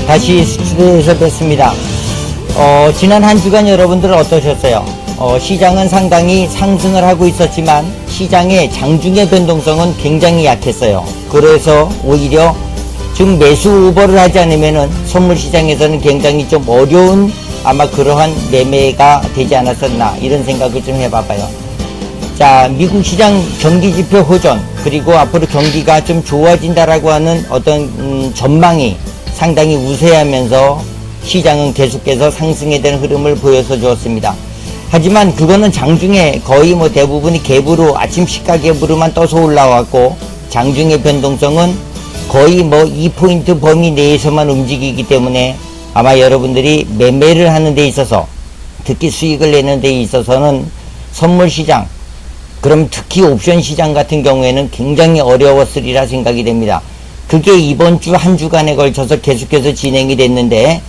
다시 스튜디오에서 뵙습니다. 지난 한 주간 여러분들 어떠셨어요? 시장은 상당히 상승을 하고 있었지만 시장의 장중의 변동성은 굉장히 약했어요. 그래서 오히려 지금 매수 오버를 하지 않으면은 선물시장에서는 굉장히 좀 어려운 아마 그러한 매매가 되지 않았었나 이런 생각을 좀 해봐봐요. 자, 미국 시장 경기지표 호전 그리고 앞으로 경기가 좀 좋아진다라고 하는 어떤 전망이 상당히 우세하면서 시장은 계속해서 상승에 대한 흐름을 보여서 주었습니다. 하지만 그거는 장중에 거의 뭐 대부분이 갭으로 아침 시가 갭으로만 떠서 올라왔고 장중의 변동성은 거의 뭐 2포인트 범위 내에서만 움직이기 때문에 아마 여러분들이 매매를 하는 데 있어서 특히 수익을 내는 데 있어서는 선물시장 그럼 특히 옵션 시장 같은 경우에는 굉장히 어려웠으리라 생각이 됩니다. 그게 이번 주 한 주간에 걸쳐서 계속해서 진행이 됐는데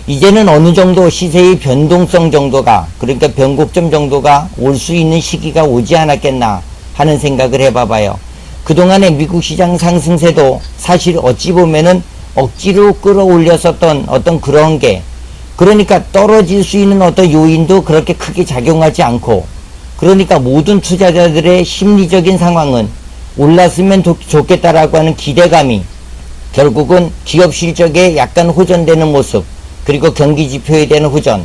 이제는 어느 정도 시세의 변동성 정도가 그러니까 변곡점 정도가 올 수 있는 시기가 오지 않았겠나 하는 생각을 해봐봐요. 그동안의 미국 시장 상승세도 사실 어찌 보면은 억지로 끌어올렸었던 어떤 그런 게 그러니까 떨어질 수 있는 어떤 요인도 그렇게 크게 작용하지 않고 그러니까 모든 투자자들의 심리적인 상황은 올랐으면 좋겠다라고 하는 기대감이 결국은 기업 실적에 약간 호전되는 모습 그리고 경기 지표에 대한 호전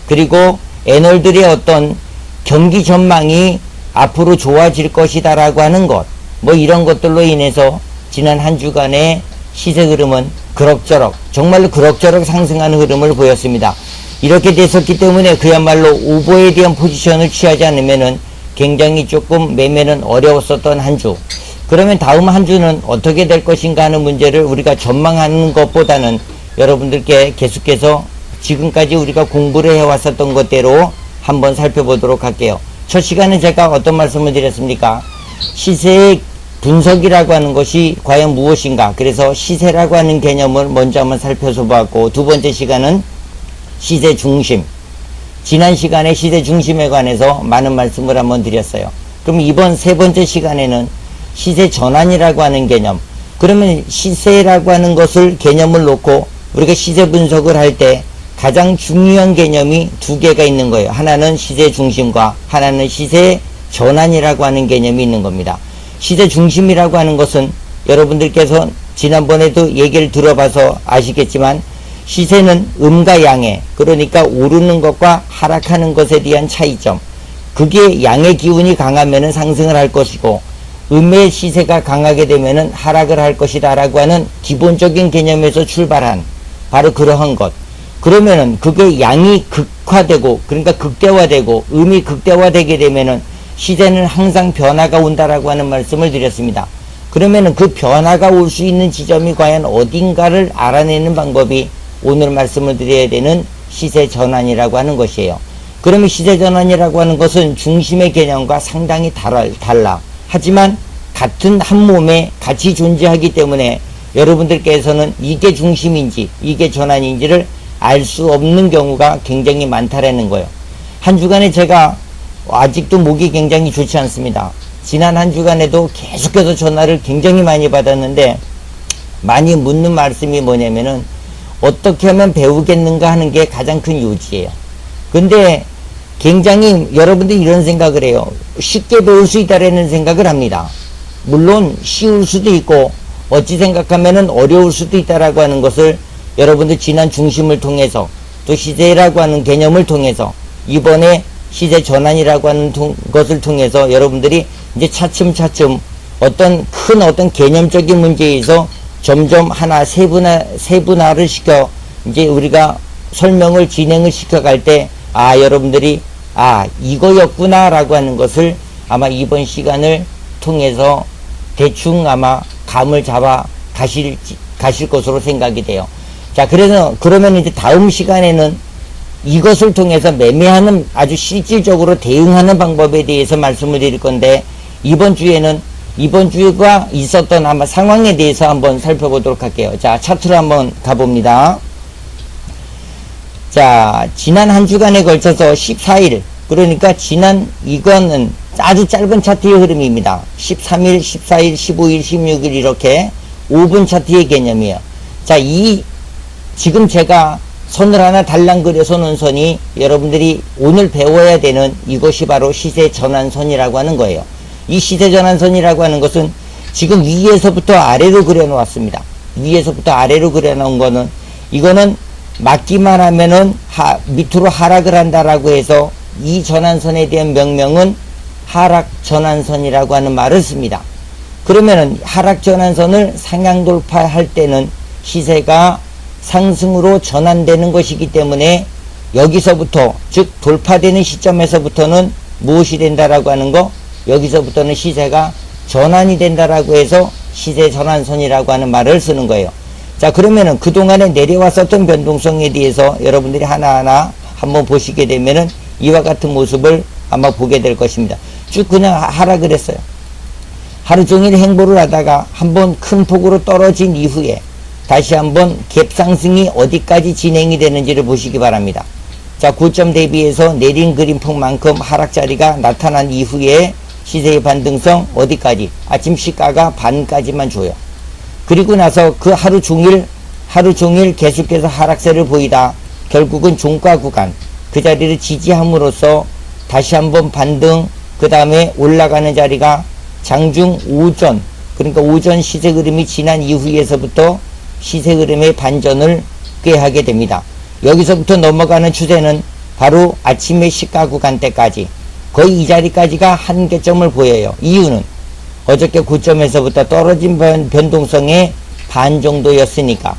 그리고 애널들의 어떤 경기 전망이 앞으로 좋아질 것이다 라고 하는 것 뭐 이런 것들로 인해서 지난 한 주간의 시세 흐름은 그럭저럭 정말로 그럭저럭 상승하는 흐름을 보였습니다. 이렇게 됐었기 때문에 그야말로 오버에 대한 포지션을 취하지 않으면은 굉장히 조금 매매는 어려웠었던 한 주. 그러면 다음 한 주는 어떻게 될 것인가 하는 문제를 우리가 전망하는 것보다는 여러분들께 계속해서 지금까지 우리가 공부를 해왔었던 것대로 한번 살펴보도록 할게요. 첫 시간에 제가 어떤 말씀을 드렸습니까? 시세의 분석이라고 하는 것이 과연 무엇인가? 그래서 시세라고 하는 개념을 먼저 한번 살펴서 보았고 두 번째 시간은 시세 중심. 지난 시간에 시세 중심에 관해서 많은 말씀을 한번 드렸어요. 그럼 이번 세 번째 시간에는 시세 전환이라고 하는 개념. 그러면 시세라고 하는 것을 개념을 놓고 우리가 시세 분석을 할 때 가장 중요한 개념이 두 개가 있는 거예요. 하나는 시세 중심과 하나는 시세 전환이라고 하는 개념이 있는 겁니다. 시세 중심이라고 하는 것은 여러분들께서 지난번에도 얘기를 들어봐서 아시겠지만 시세는 음과 양의 그러니까 오르는 것과 하락하는 것에 대한 차이점 그게 양의 기운이 강하면 상승을 할 것이고 음의 시세가 강하게 되면 하락을 할 것이다 라고 하는 기본적인 개념에서 출발한 바로 그러한 것 그러면은 그게 양이 극화되고 그러니까 극대화되고 음이 극대화되게 되면은 시세는 항상 변화가 온다라고 하는 말씀을 드렸습니다. 그러면은 그 변화가 올 수 있는 지점이 과연 어딘가를 알아내는 방법이 오늘 말씀을 드려야 되는 시세 전환이라고 하는 것이에요. 그러면 시세 전환이라고 하는 것은 중심의 개념과 상당히 달라. 하지만 같은 한 몸에 같이 존재하기 때문에 여러분들께서는 이게 중심인지 이게 전환인지를 알 수 없는 경우가 굉장히 많다라는 거예요. 한 주간에 제가 아직도 목이 굉장히 좋지 않습니다. 지난 한 주간에도 계속해서 전화를 굉장히 많이 받았는데 많이 묻는 말씀이 뭐냐면은 어떻게 하면 배우겠는가 하는 게 가장 큰 요지예요. 근데 굉장히 여러분들이 이런 생각을 해요. 쉽게 배울 수 있다라는 생각을 합니다. 물론 쉬울 수도 있고 어찌 생각하면은 어려울 수도 있다라고 하는 것을 여러분들 지난 중심을 통해서 또 시세라고 하는 개념을 통해서 이번에 시세 전환이라고 하는 것을 통해서 여러분들이 이제 차츰차츰 어떤 큰 어떤 개념적인 문제에서 점점 하나 세분화를 시켜 이제 우리가 설명을 진행을 시켜갈 때 여러분들이 이거였구나 라고 하는 것을 아마 이번 시간을 통해서 대충 아마 감을 잡아 가실 것으로 생각이 돼요. 자, 그러면 이제 다음 시간에는 이것을 통해서 매매하는 아주 실질적으로 대응하는 방법에 대해서 말씀을 드릴 건데 이번 주에는 이번 주가 있었던 아마 상황에 대해서 한번 살펴보도록 할게요. 자, 차트로 한번 가봅니다. 자, 지난 한 주간에 걸쳐서 14일 그러니까 이거는 아주 짧은 차트의 흐름입니다. 13일, 14일, 15일, 16일 이렇게 5분 차트의 개념이에요. 자, 이 지금 제가 선을 하나 달랑 그려서 놓은 선이 여러분들이 오늘 배워야 되는 이것이 바로 시세 전환선이라고 하는 거예요. 이 시세 전환선이라고 하는 것은 지금 위에서부터 아래로 그려 놓았습니다. 위에서부터 아래로 그려 놓은 거는, 이거는 맞기만 하면은 밑으로 하락을 한다라고 해서 이 전환선에 대한 명명은 하락 전환선이라고 하는 말을 씁니다. 그러면은 하락 전환선을 상향 돌파할 때는 시세가 상승으로 전환되는 것이기 때문에 여기서부터, 즉 돌파되는 시점에서부터는 무엇이 된다라고 하는 거, 여기서부터는 시세가 전환이 된다라고 해서 시세 전환선이라고 하는 말을 쓰는 거예요. 자, 그러면은 그동안에 내려왔었던 변동성에 대해서 여러분들이 하나하나 한번 보시게 되면은 이와 같은 모습을 아마 보게 될 것입니다. 쭉 그냥 하락을 했어요. 하루 종일 행보를 하다가 한번 큰 폭으로 떨어진 이후에 다시 한번 갭 상승이 어디까지 진행이 되는지를 보시기 바랍니다. 자, 고점 대비해서 내린 그림폭만큼 하락 자리가 나타난 이후에 시세의 반등성 어디까지? 아침 시가가 반까지만 줘요. 그리고 나서 그 하루 종일 계속해서 하락세를 보이다 결국은 종가 구간 그 자리를 지지함으로써 다시 한번 반등, 그 다음에 올라가는 자리가 장중 오전, 그러니까 오전 시세 흐름이 지난 이후에서부터 시세 흐름의 반전을 꾀하게 됩니다. 여기서부터 넘어가는 추세는 바로 아침의 시가 구간대까지 거의 이 자리까지가 한계점을 보여요. 이유는 어저께 고점에서부터 떨어진 변동성의 반 정도였으니까.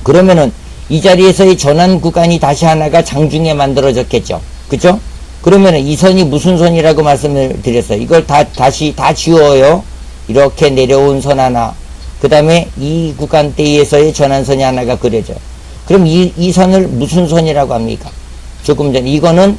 그러면은 이 자리에서의 전환 구간이 다시 하나가 장중에 만들어졌겠죠. 그죠? 그러면은 이 선이 무슨 선이라고 말씀을 드렸어요. 이걸 다시 지워요. 이렇게 내려온 선 하나, 그 다음에 이 구간대에서의 전환선이 하나가 그려져요. 그럼 이 선을 무슨 선이라고 합니까? 조금 전 이거는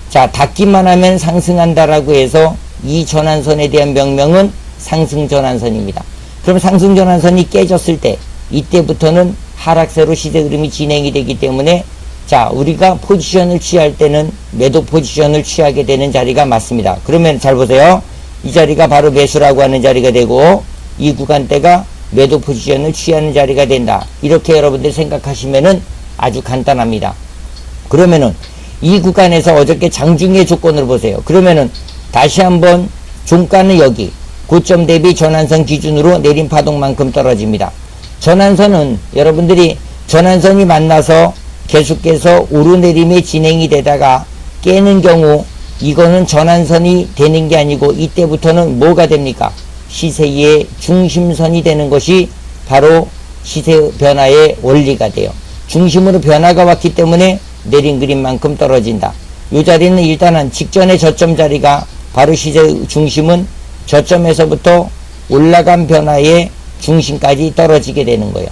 자, 닿기만 하면 상승한다라고 해서 이 전환선에 대한 명명은 상승전환선입니다. 그럼 상승전환선이 깨졌을 때 이때부터는 하락세로 시세 흐름이 진행이 되기 때문에 자, 우리가 포지션을 취할 때는 매도 포지션을 취하게 되는 자리가 맞습니다. 그러면 잘 보세요. 이 자리가 바로 매수라고 하는 자리가 되고 이 구간대가 매도 포지션을 취하는 자리가 된다. 이렇게 여러분들 생각하시면은 아주 간단합니다. 그러면은 이 구간에서 어저께 장중의 조건을 보세요. 그러면은 다시 한번 종가는 여기 고점 대비 전환선 기준으로 내린 파동만큼 떨어집니다. 전환선은 여러분들이 전환선이 만나서 계속해서 오르내림이 진행이 되다가 깨는 경우 이거는 전환선이 되는 게 아니고 이때부터는 뭐가 됩니까? 시세의 중심선이 되는 것이 바로 시세 변화의 원리가 돼요. 중심으로 변화가 왔기 때문에 내린 그림만큼 떨어진다. 이 자리는 일단은 직전의 저점 자리가 바로 시세 중심은 저점에서부터 올라간 변화의 중심까지 떨어지게 되는 거예요.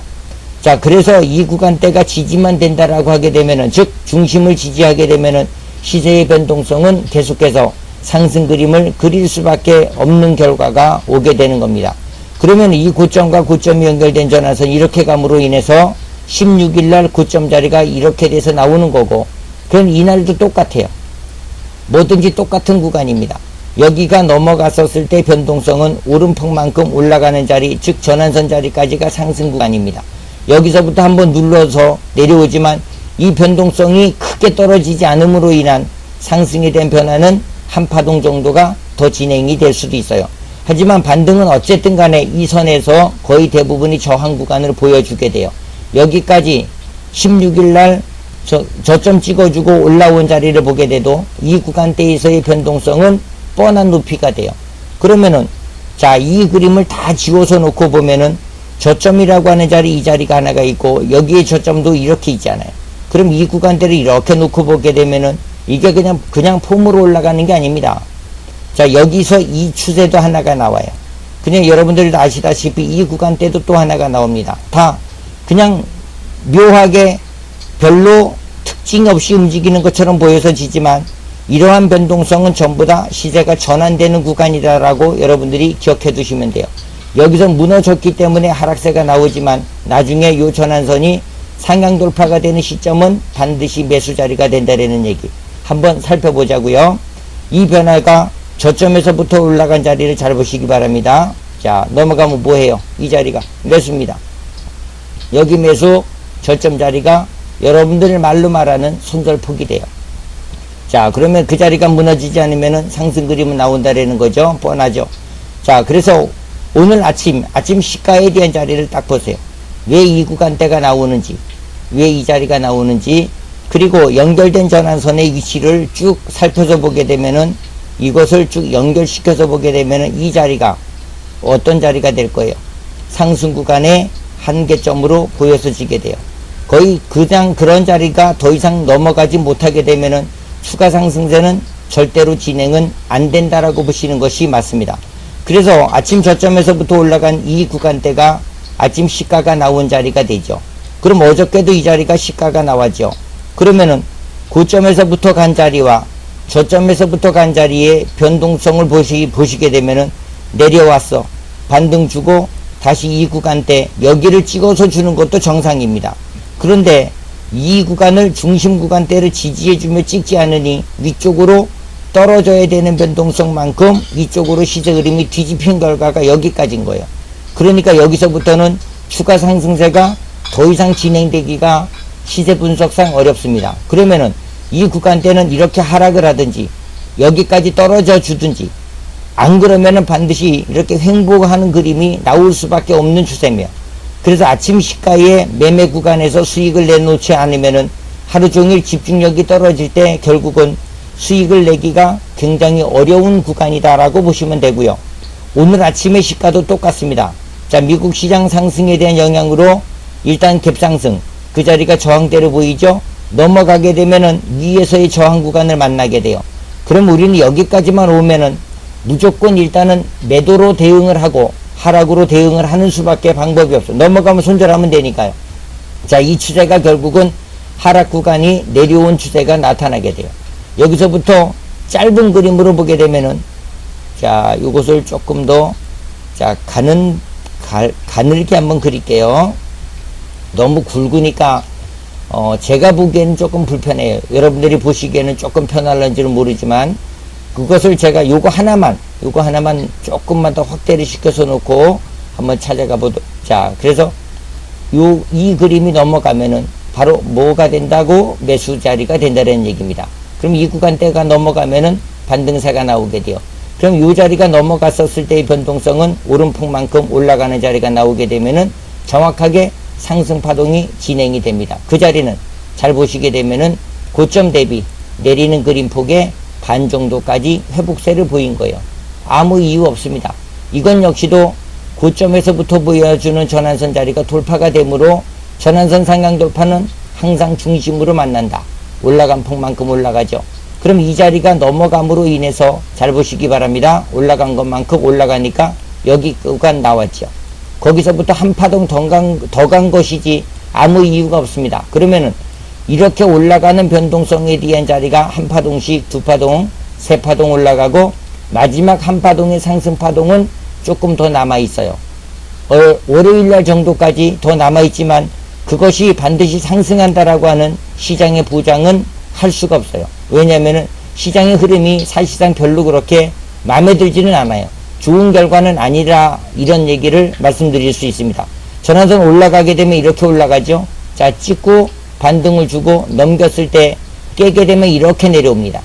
자, 그래서 이 구간대가 지지만 된다라고 하게 되면은, 즉 중심을 지지하게 되면은 시세의 변동성은 계속해서 상승 그림을 그릴 수밖에 없는 결과가 오게 되는 겁니다. 그러면 이 고점과 고점이 연결된 전환선 이렇게 감으로 인해서 16일날 고점 자리가 이렇게 돼서 나오는 거고, 그럼 이날도 똑같아요. 뭐든지 똑같은 구간입니다. 여기가 넘어갔었을 때 변동성은 오름폭만큼 올라가는 자리, 즉 전환선 자리까지가 상승 구간입니다. 여기서부터 한번 눌러서 내려오지만 이 변동성이 크게 떨어지지 않음으로 인한 상승에 대한 변화는 한 파동 정도가 더 진행이 될 수도 있어요. 하지만 반등은 어쨌든 간에 이 선에서 거의 대부분이 저항 구간을 보여주게 돼요. 여기까지 16일날 저점 찍어주고 올라온 자리를 보게 돼도 이 구간대에서의 변동성은 뻔한 높이가 돼요. 그러면은 자, 이 그림을 다 지워서 놓고 보면은 저점이라고 하는 자리, 이 자리가 하나가 있고 여기에 저점도 이렇게 있잖아요. 그럼 이 구간대를 이렇게 놓고 보게 되면은 이게 그냥 폼으로 올라가는 게 아닙니다. 자, 여기서 이 추세도 하나가 나와요. 그냥 여러분들도 아시다시피 이 구간대도 또 하나가 나옵니다. 다 그냥 묘하게 별로 특징 없이 움직이는 것처럼 보여서 지지만 이러한 변동성은 전부 다 시세가 전환되는 구간이다라고 여러분들이 기억해 두시면 돼요. 여기서 무너졌기 때문에 하락세가 나오지만 나중에 이 전환선이 상향 돌파가 되는 시점은 반드시 매수 자리가 된다라는 얘기 한번 살펴보자고요. 이 변화가 저점에서부터 올라간 자리를 잘 보시기 바랍니다. 자, 넘어가면 뭐해요? 이 자리가 매수입니다. 여기 매수, 저점 자리가 여러분들 말로 말하는 손절폭이 돼요. 자, 그러면 그 자리가 무너지지 않으면 상승 그림은 나온다라는 거죠. 뻔하죠. 자, 그래서 오늘 아침 시가에 대한 자리를 딱 보세요. 왜 이 구간대가 나오는지, 왜 이 자리가 나오는지, 그리고 연결된 전환선의 위치를 쭉 살펴서 보게 되면은, 이것을 쭉 연결시켜서 보게 되면은 이 자리가 어떤 자리가 될 거예요. 상승 구간의 한계점으로 보여서 지게 돼요. 거의 그냥 그런 자리가 더 이상 넘어가지 못하게 되면은 추가 상승세는 절대로 진행은 안 된다라고 보시는 것이 맞습니다. 그래서 아침 저점에서부터 올라간 이 구간대가 아침 시가가 나온 자리가 되죠. 그럼 어저께도 이 자리가 시가가 나왔죠. 그러면은 고점에서부터 간 자리와 저점에서부터 간 자리의 변동성을 보시게 되면은 내려왔어. 반등 주고 다시 이 구간대 여기를 찍어서 주는 것도 정상입니다. 그런데 이 구간을 중심 구간대를 지지해주며 찍지 않으니 위쪽으로 떨어져야 되는 변동성만큼 위쪽으로 시세 흐름이 뒤집힌 결과가 여기까지인 거예요. 그러니까 여기서부터는 추가 상승세가 더 이상 진행되기가 시세 분석상 어렵습니다. 그러면은 이 구간대는 이렇게 하락을 하든지 여기까지 떨어져 주든지, 안 그러면은 반드시 이렇게 횡보하는 그림이 나올 수밖에 없는 추세며, 그래서 아침 시가의 매매 구간에서 수익을 내놓지 않으면은 하루 종일 집중력이 떨어질 때 결국은 수익을 내기가 굉장히 어려운 구간이다라고 보시면 되고요. 오늘 아침의 시가도 똑같습니다. 자, 미국 시장 상승에 대한 영향으로 일단 갭상승, 그 자리가 저항대로 보이죠? 넘어가게 되면은 위에서의 저항 구간을 만나게 돼요. 그럼 우리는 여기까지만 오면은 무조건 일단은 매도로 대응을 하고 하락으로 대응을 하는 수밖에 방법이 없어요. 넘어가면 손절하면 되니까요. 자, 이 추세가 결국은 하락 구간이 내려온 추세가 나타나게 돼요. 여기서부터 짧은 그림으로 보게 되면은, 자, 이것을 조금 더, 자, 가늘게 한번 그릴게요. 너무 굵으니까 제가 보기에는 조금 불편해요. 여러분들이 보시기에는 조금 편할런지는 모르지만, 그것을 제가 요거 하나만 조금만 더 확대를 시켜서 놓고 한번 찾아가 보도록. 자, 그래서 이 그림이 넘어가면은 바로 뭐가 된다고? 매수 자리가 된다는 얘기입니다. 그럼 이 구간대가 넘어가면은 반등세가 나오게 돼요. 그럼 요 자리가 넘어갔었을 때의 변동성은 오름폭만큼 올라가는 자리가 나오게 되면은 정확하게 상승 파동이 진행이 됩니다. 그 자리는 잘 보시게 되면은 고점 대비 내리는 그림폭의 반 정도까지 회복세를 보인 거예요. 아무 이유 없습니다. 이건 역시도 고점에서부터 보여주는 전환선 자리가 돌파가 되므로 전환선 상향 돌파는 항상 중심으로 만난다. 올라간 폭만큼 올라가죠. 그럼 이 자리가 넘어감으로 인해서 잘 보시기 바랍니다. 올라간 것만큼 올라가니까 여기 구간 나왔죠. 거기서부터 한 파동 더 간 것이지 아무 이유가 없습니다. 그러면은 이렇게 올라가는 변동성에 대한 자리가 한 파동씩, 두 파동, 세 파동 올라가고 마지막 한 파동의 상승 파동은 조금 더 남아 있어요. 월요일날 정도까지 더 남아 있지만 그것이 반드시 상승한다라고 하는 시장의 보장은 할 수가 없어요. 왜냐하면은 시장의 흐름이 사실상 별로 그렇게 마음에 들지는 않아요. 좋은 결과는 아니라, 이런 얘기를 말씀드릴 수 있습니다. 전환선 올라가게 되면 이렇게 올라가죠. 자, 찍고 반등을 주고 넘겼을 때 깨게 되면 이렇게 내려옵니다.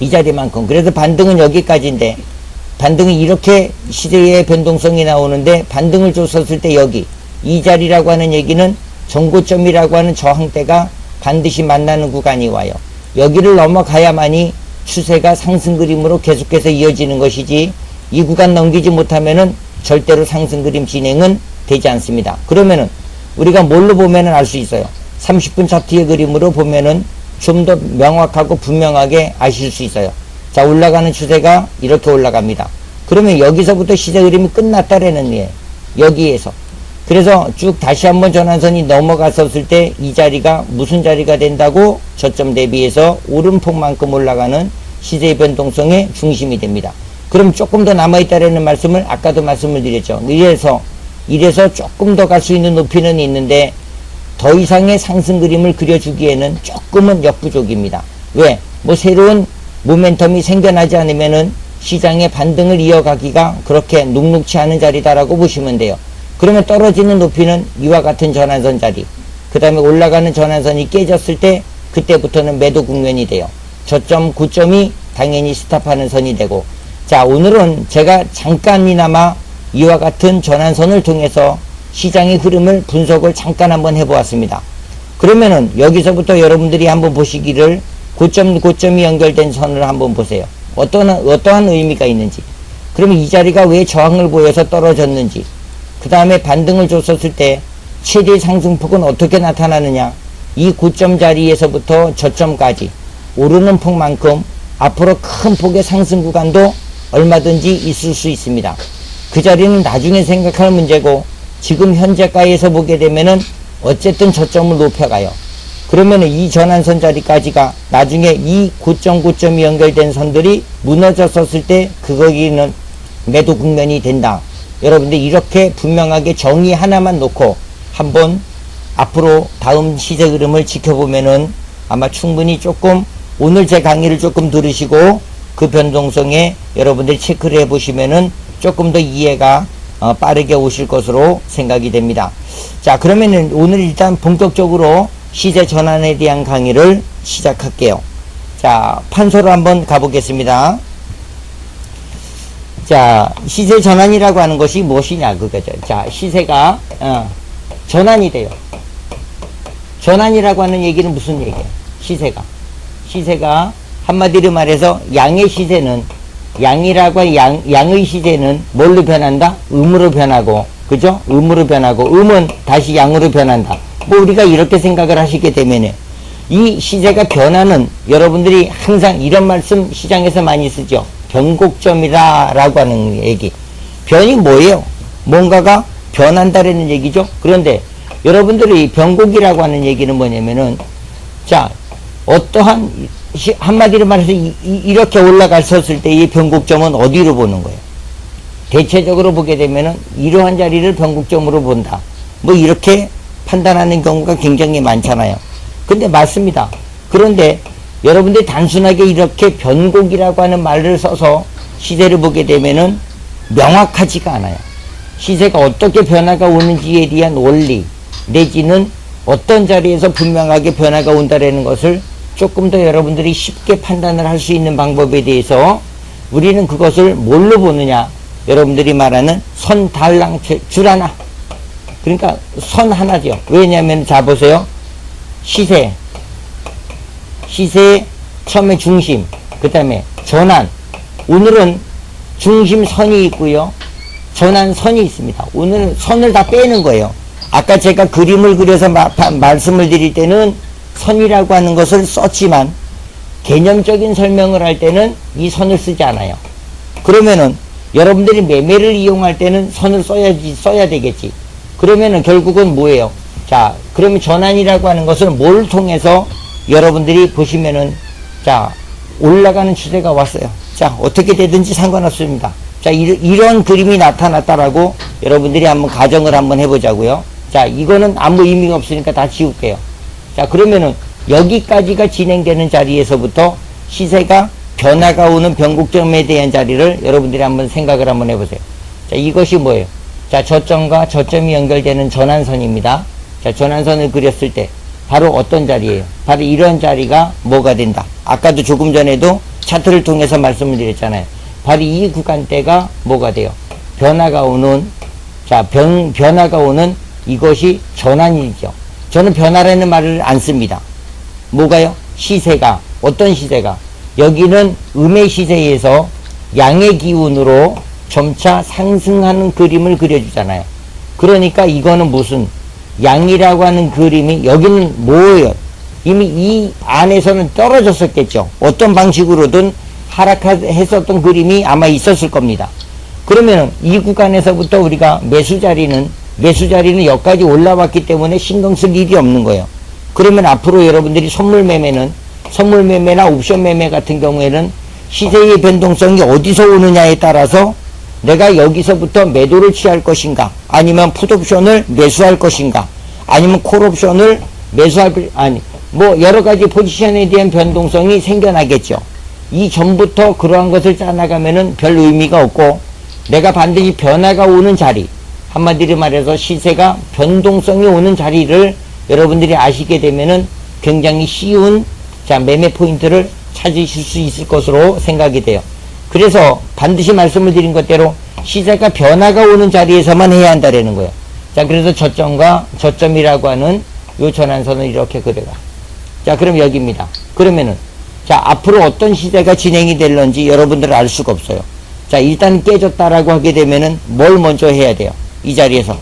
이 자리만큼. 그래서 반등은 여기까지인데, 반등이 이렇게 시대의 변동성이 나오는데 반등을 줬었을 때 여기 이 자리라고 하는 얘기는 정고점이라고 하는 저항대가 반드시 만나는 구간이 와요. 여기를 넘어가야만이 추세가 상승 그림으로 계속해서 이어지는 것이지, 이 구간 넘기지 못하면은 절대로 상승 그림 진행은 되지 않습니다. 그러면은 우리가 뭘로 보면은 알 수 있어요. 30분 차트의 그림으로 보면은 좀 더 명확하고 분명하게 아실 수 있어요. 자, 올라가는 추세가 이렇게 올라갑니다. 그러면 여기서부터 시세 그림이 끝났다라는 얘기예요. 여기에서. 그래서 쭉 다시 한번 전환선이 넘어갔었을 때 이 자리가 무슨 자리가 된다고? 저점 대비해서 오름폭만큼 올라가는 시세의 변동성의 중심이 됩니다. 그럼 조금 더 남아있다라는 말씀을 아까도 말씀을 드렸죠. 이래서 조금 더 갈 수 있는 높이는 있는데 더 이상의 상승 그림을 그려주기에는 조금은 역부족입니다. 왜? 뭐 새로운 모멘텀이 생겨나지 않으면은 시장의 반등을 이어가기가 그렇게 녹록치 않은 자리다라고 보시면 돼요. 그러면 떨어지는 높이는 이와 같은 전환선 자리, 그 다음에 올라가는 전환선이 깨졌을 때 그때부터는 매도 국면이 돼요. 저점, 고점이 당연히 스탑하는 선이 되고, 자, 오늘은 제가 잠깐이나마 이와 같은 전환선을 통해서 시장의 흐름을 분석을 잠깐 한번 해보았습니다. 그러면은 여기서부터 여러분들이 한번 보시기를 고점이 연결된 선을 한번 보세요. 어떠한 의미가 있는지. 그러면 이 자리가 왜 저항을 보여서 떨어졌는지, 그 다음에 반등을 줬었을 때 최대 상승폭은 어떻게 나타나느냐, 이 고점 자리에서부터 저점까지 오르는 폭만큼 앞으로 큰 폭의 상승 구간도 얼마든지 있을 수 있습니다. 그 자리는 나중에 생각할 문제고, 지금 현재가에서 보게 되면은 어쨌든 저점을 높여가요. 그러면은 이 전환선 자리까지가 나중에 이 고점이 연결된 선들이 무너졌었을 때 거기는 매도 국면이 된다. 여러분들 이렇게 분명하게 정의 하나만 놓고 한번 앞으로 다음 시세 흐름을 지켜보면은 아마 충분히 조금 오늘 제 강의를 조금 들으시고 그 변동성에 여러분들이 체크를 해보시면은 조금 더 이해가 빠르게 오실 것으로 생각이 됩니다. 자, 그러면은 오늘 일단 본격적으로 시세 전환에 대한 강의를 시작할게요. 자, 판소로 한번 가보겠습니다. 자, 시세 전환이라고 하는 것이 무엇이냐 그거죠. 자, 시세가 전환이 돼요. 전환이라고 하는 얘기는 무슨 얘기예요? 시세가 한마디로 말해서 양의 시세는 양이라고 양의 시세는 뭘로 변한다? 음으로 변하고, 그죠? 음으로 변하고, 음은 다시 양으로 변한다. 뭐 우리가 이렇게 생각을 하시게 되면은 이 시세가 변하는, 여러분들이 항상 이런 말씀 시장에서 많이 쓰죠. 변곡점이라고 하는 얘기. 변이 뭐예요? 뭔가가 변한다라는 얘기죠. 그런데 여러분들이 변곡이라고 하는 얘기는 뭐냐면은, 자, 어떠한 한마디로 말해서 이렇게 올라갔었을 때 이 변곡점은 어디로 보는 거예요? 대체적으로 보게 되면은 이러한 자리를 변곡점으로 본다. 뭐 이렇게 판단하는 경우가 굉장히 많잖아요. 근데 맞습니다. 그런데 여러분들이 단순하게 이렇게 변곡이라고 하는 말을 써서 시세를 보게 되면은 명확하지가 않아요. 시세가 어떻게 변화가 오는지에 대한 원리 내지는 어떤 자리에서 분명하게 변화가 온다라는 것을 조금 더 여러분들이 쉽게 판단을 할 수 있는 방법에 대해서 우리는 그것을 뭘로 보느냐, 여러분들이 말하는 선, 달랑, 줄 하나, 그러니까 선 하나죠. 왜냐하면 자 보세요. 시세의 처음에 중심, 그 다음에 전환. 오늘은 중심선이 있고요, 전환선이 있습니다. 오늘은 선을 다 빼는 거예요. 아까 제가 그림을 그려서 말씀을 드릴 때는 선이라고 하는 것을 썼지만 개념적인 설명을 할 때는 이 선을 쓰지 않아요. 그러면은 여러분들이 매매를 이용할 때는 선을 써야 되겠지. 그러면은 결국은 뭐예요? 자, 그러면 전환이라고 하는 것을 뭘 통해서 여러분들이 보시면은, 자, 올라가는 추세가 왔어요. 자, 어떻게 되든지 상관없습니다. 자, 이런 그림이 나타났다라고 여러분들이 한번 가정을 한번 해보자고요. 자, 이거는 아무 의미가 없으니까 다 지울게요. 자, 그러면은 여기까지가 진행되는 자리에서부터 시세가 변화가 오는 변곡점에 대한 자리를 여러분들이 한번 생각을 한번 해보세요. 자, 이것이 뭐예요? 자, 저점과 저점이 연결되는 전환선입니다. 자, 전환선을 그렸을 때 바로 어떤 자리예요? 바로 이런 자리가 뭐가 된다. 아까도 조금 전에도 차트를 통해서 말씀을 드렸잖아요. 바로 이 구간대가 뭐가 돼요? 변화가 오는, 자, 변화가 오는 이것이 전환이죠. 저는 변화라는 말을 안 씁니다. 뭐가요? 시세가, 어떤 시세가? 여기는 음의 시세에서 양의 기운으로 점차 상승하는 그림을 그려주잖아요. 그러니까 이거는 무슨 양이라고 하는 그림이 여기는 뭐예요? 이미 이 안에서는 떨어졌었겠죠. 어떤 방식으로든 하락했었던 그림이 아마 있었을 겁니다. 그러면 이 구간에서부터 우리가 매수 자리는 여기까지 올라왔기 때문에 신경 쓸 일이 없는 거예요. 그러면 앞으로 여러분들이 선물 매매나 옵션 매매 같은 경우에는 시세의 변동성이 어디서 오느냐에 따라서 내가 여기서부터 매도를 취할 것인가, 아니면 풋옵션을 매수할 것인가, 아니면 콜옵션을 뭐 여러 가지 포지션에 대한 변동성이 생겨나겠죠. 이 전부터 그러한 것을 짜나가면은 별 의미가 없고, 내가 반드시 변화가 오는 자리, 한마디로 말해서 시세가 변동성이 오는 자리를 여러분들이 아시게 되면은 굉장히 쉬운 자 매매 포인트를 찾으실 수 있을 것으로 생각이 돼요. 그래서 반드시 말씀을 드린 것대로 시세가 변화가 오는 자리에서만 해야 한다라는 거예요. 자, 그래서 저점과 저점이라고 하는 요 전환선을 이렇게 그려가. 자, 그럼 여기입니다. 그러면은 자, 앞으로 어떤 시세가 진행이 될런지 여러분들은 알 수가 없어요. 자, 일단 깨졌다라고 하게 되면은 뭘 먼저 해야 돼요? 이 자리에서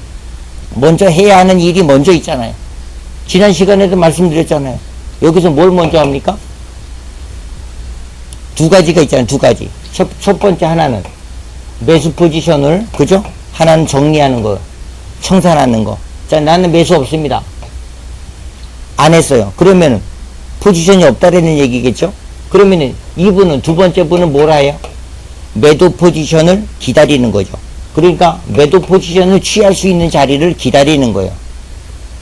먼저 해야 하는 일이 먼저 있잖아요. 지난 시간에도 말씀드렸잖아요. 여기서 뭘 먼저 합니까? 두 가지가 있잖아요. 두 가지. 첫 번째 하나는 매수 포지션을, 그죠? 하나는 정리하는 거, 청산하는 거. 자, 나는 매수 없습니다. 안 했어요. 그러면은 포지션이 없다라는 얘기겠죠? 그러면은 이분은, 두 번째 분은 뭐라 해요? 매도 포지션을 기다리는 거죠. 그러니까 매도 포지션을 취할 수 있는 자리를 기다리는 거예요.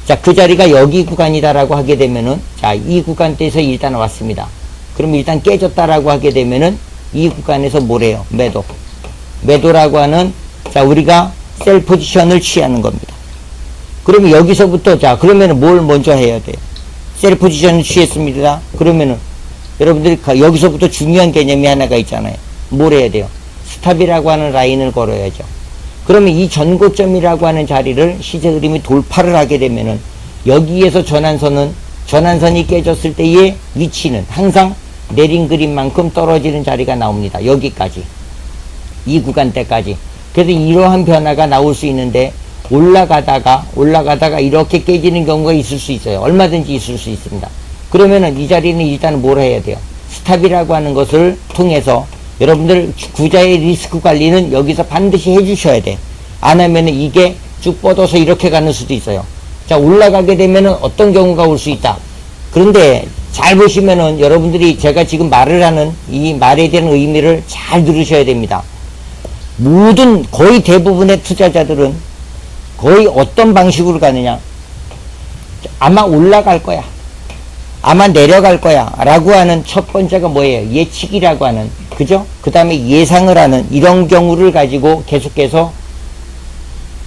자, 그 자리가 여기 구간이다라고 하게 되면은, 자, 이 구간대에서 일단 왔습니다. 그럼 일단 깨졌다라고 하게 되면은 이 구간에서 뭐래요? 매도. 매도라고 하는, 자, 우리가 셀 포지션을 취하는 겁니다. 그러면 여기서부터, 자, 그러면은 뭘 먼저 해야 돼요? 셀 포지션을 취했습니다. 그러면은 여러분들이 여기서부터 중요한 개념이 하나가 있잖아요. 뭘 해야 돼요? 스탑이라고 하는 라인을 걸어야죠. 그러면 이 전고점이라고 하는 자리를 시세 흐름이 돌파를 하게 되면은 여기에서 전환선이 깨졌을 때의 위치는 항상 내린 그림만큼 떨어지는 자리가 나옵니다. 여기까지. 이 구간대까지. 그래서 이러한 변화가 나올 수 있는데 올라가다가 이렇게 깨지는 경우가 있을 수 있어요. 얼마든지 있을 수 있습니다. 그러면은 이 자리는 일단 뭘 해야 돼요? 스탑이라고 하는 것을 통해서 여러분들 구자의 리스크 관리는 여기서 반드시 해주셔야 돼. 안 하면은 이게 쭉 뻗어서 이렇게 가는 수도 있어요. 자, 올라가게 되면은 어떤 경우가 올 수 있다. 그런데 잘 보시면은 여러분들이 제가 지금 말을 하는 이 말에 대한 의미를 잘 들으셔야 됩니다. 모든 거의 대부분의 투자자들은 거의 어떤 방식으로 가느냐. 아마 올라갈 거야. 아마 내려갈 거야. 라고 하는 첫 번째가 뭐예요? 예측이라고 하는, 그죠? 그 다음에 예상을 하는 이런 경우를 가지고 계속해서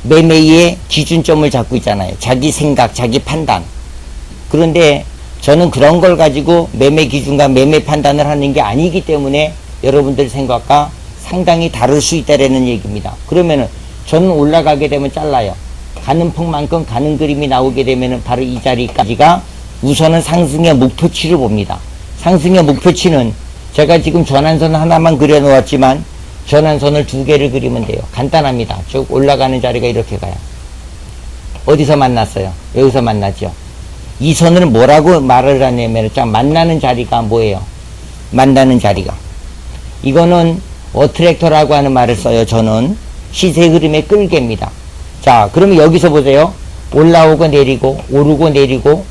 매매의 기준점을 잡고 있잖아요. 자기 생각, 자기 판단. 그런데 저는 그런 걸 가지고 매매 기준과 매매 판단을 하는 게 아니기 때문에 여러분들 생각과 상당히 다를 수 있다라는 얘기입니다. 그러면은 저는 올라가게 되면 잘라요. 가는 폭만큼 가는 그림이 나오게 되면은 바로 이 자리까지가 우선은 상승의 목표치를 봅니다. 상승의 목표치는 제가 지금 전환선 하나만 그려 놓았지만 전환선을 두 개를 그리면 돼요. 간단합니다. 쭉 올라가는 자리가 이렇게 가요. 어디서 만났어요? 여기서 만났죠. 이 선을 뭐라고 말을 하냐면, 자, 만나는 자리가 뭐예요? 만나는 자리가. 이거는 어트랙터라고 하는 말을 써요. 저는 시세 흐름의 끌개입니다. 자, 그러면 여기서 보세요. 올라오고 내리고, 오르고 내리고,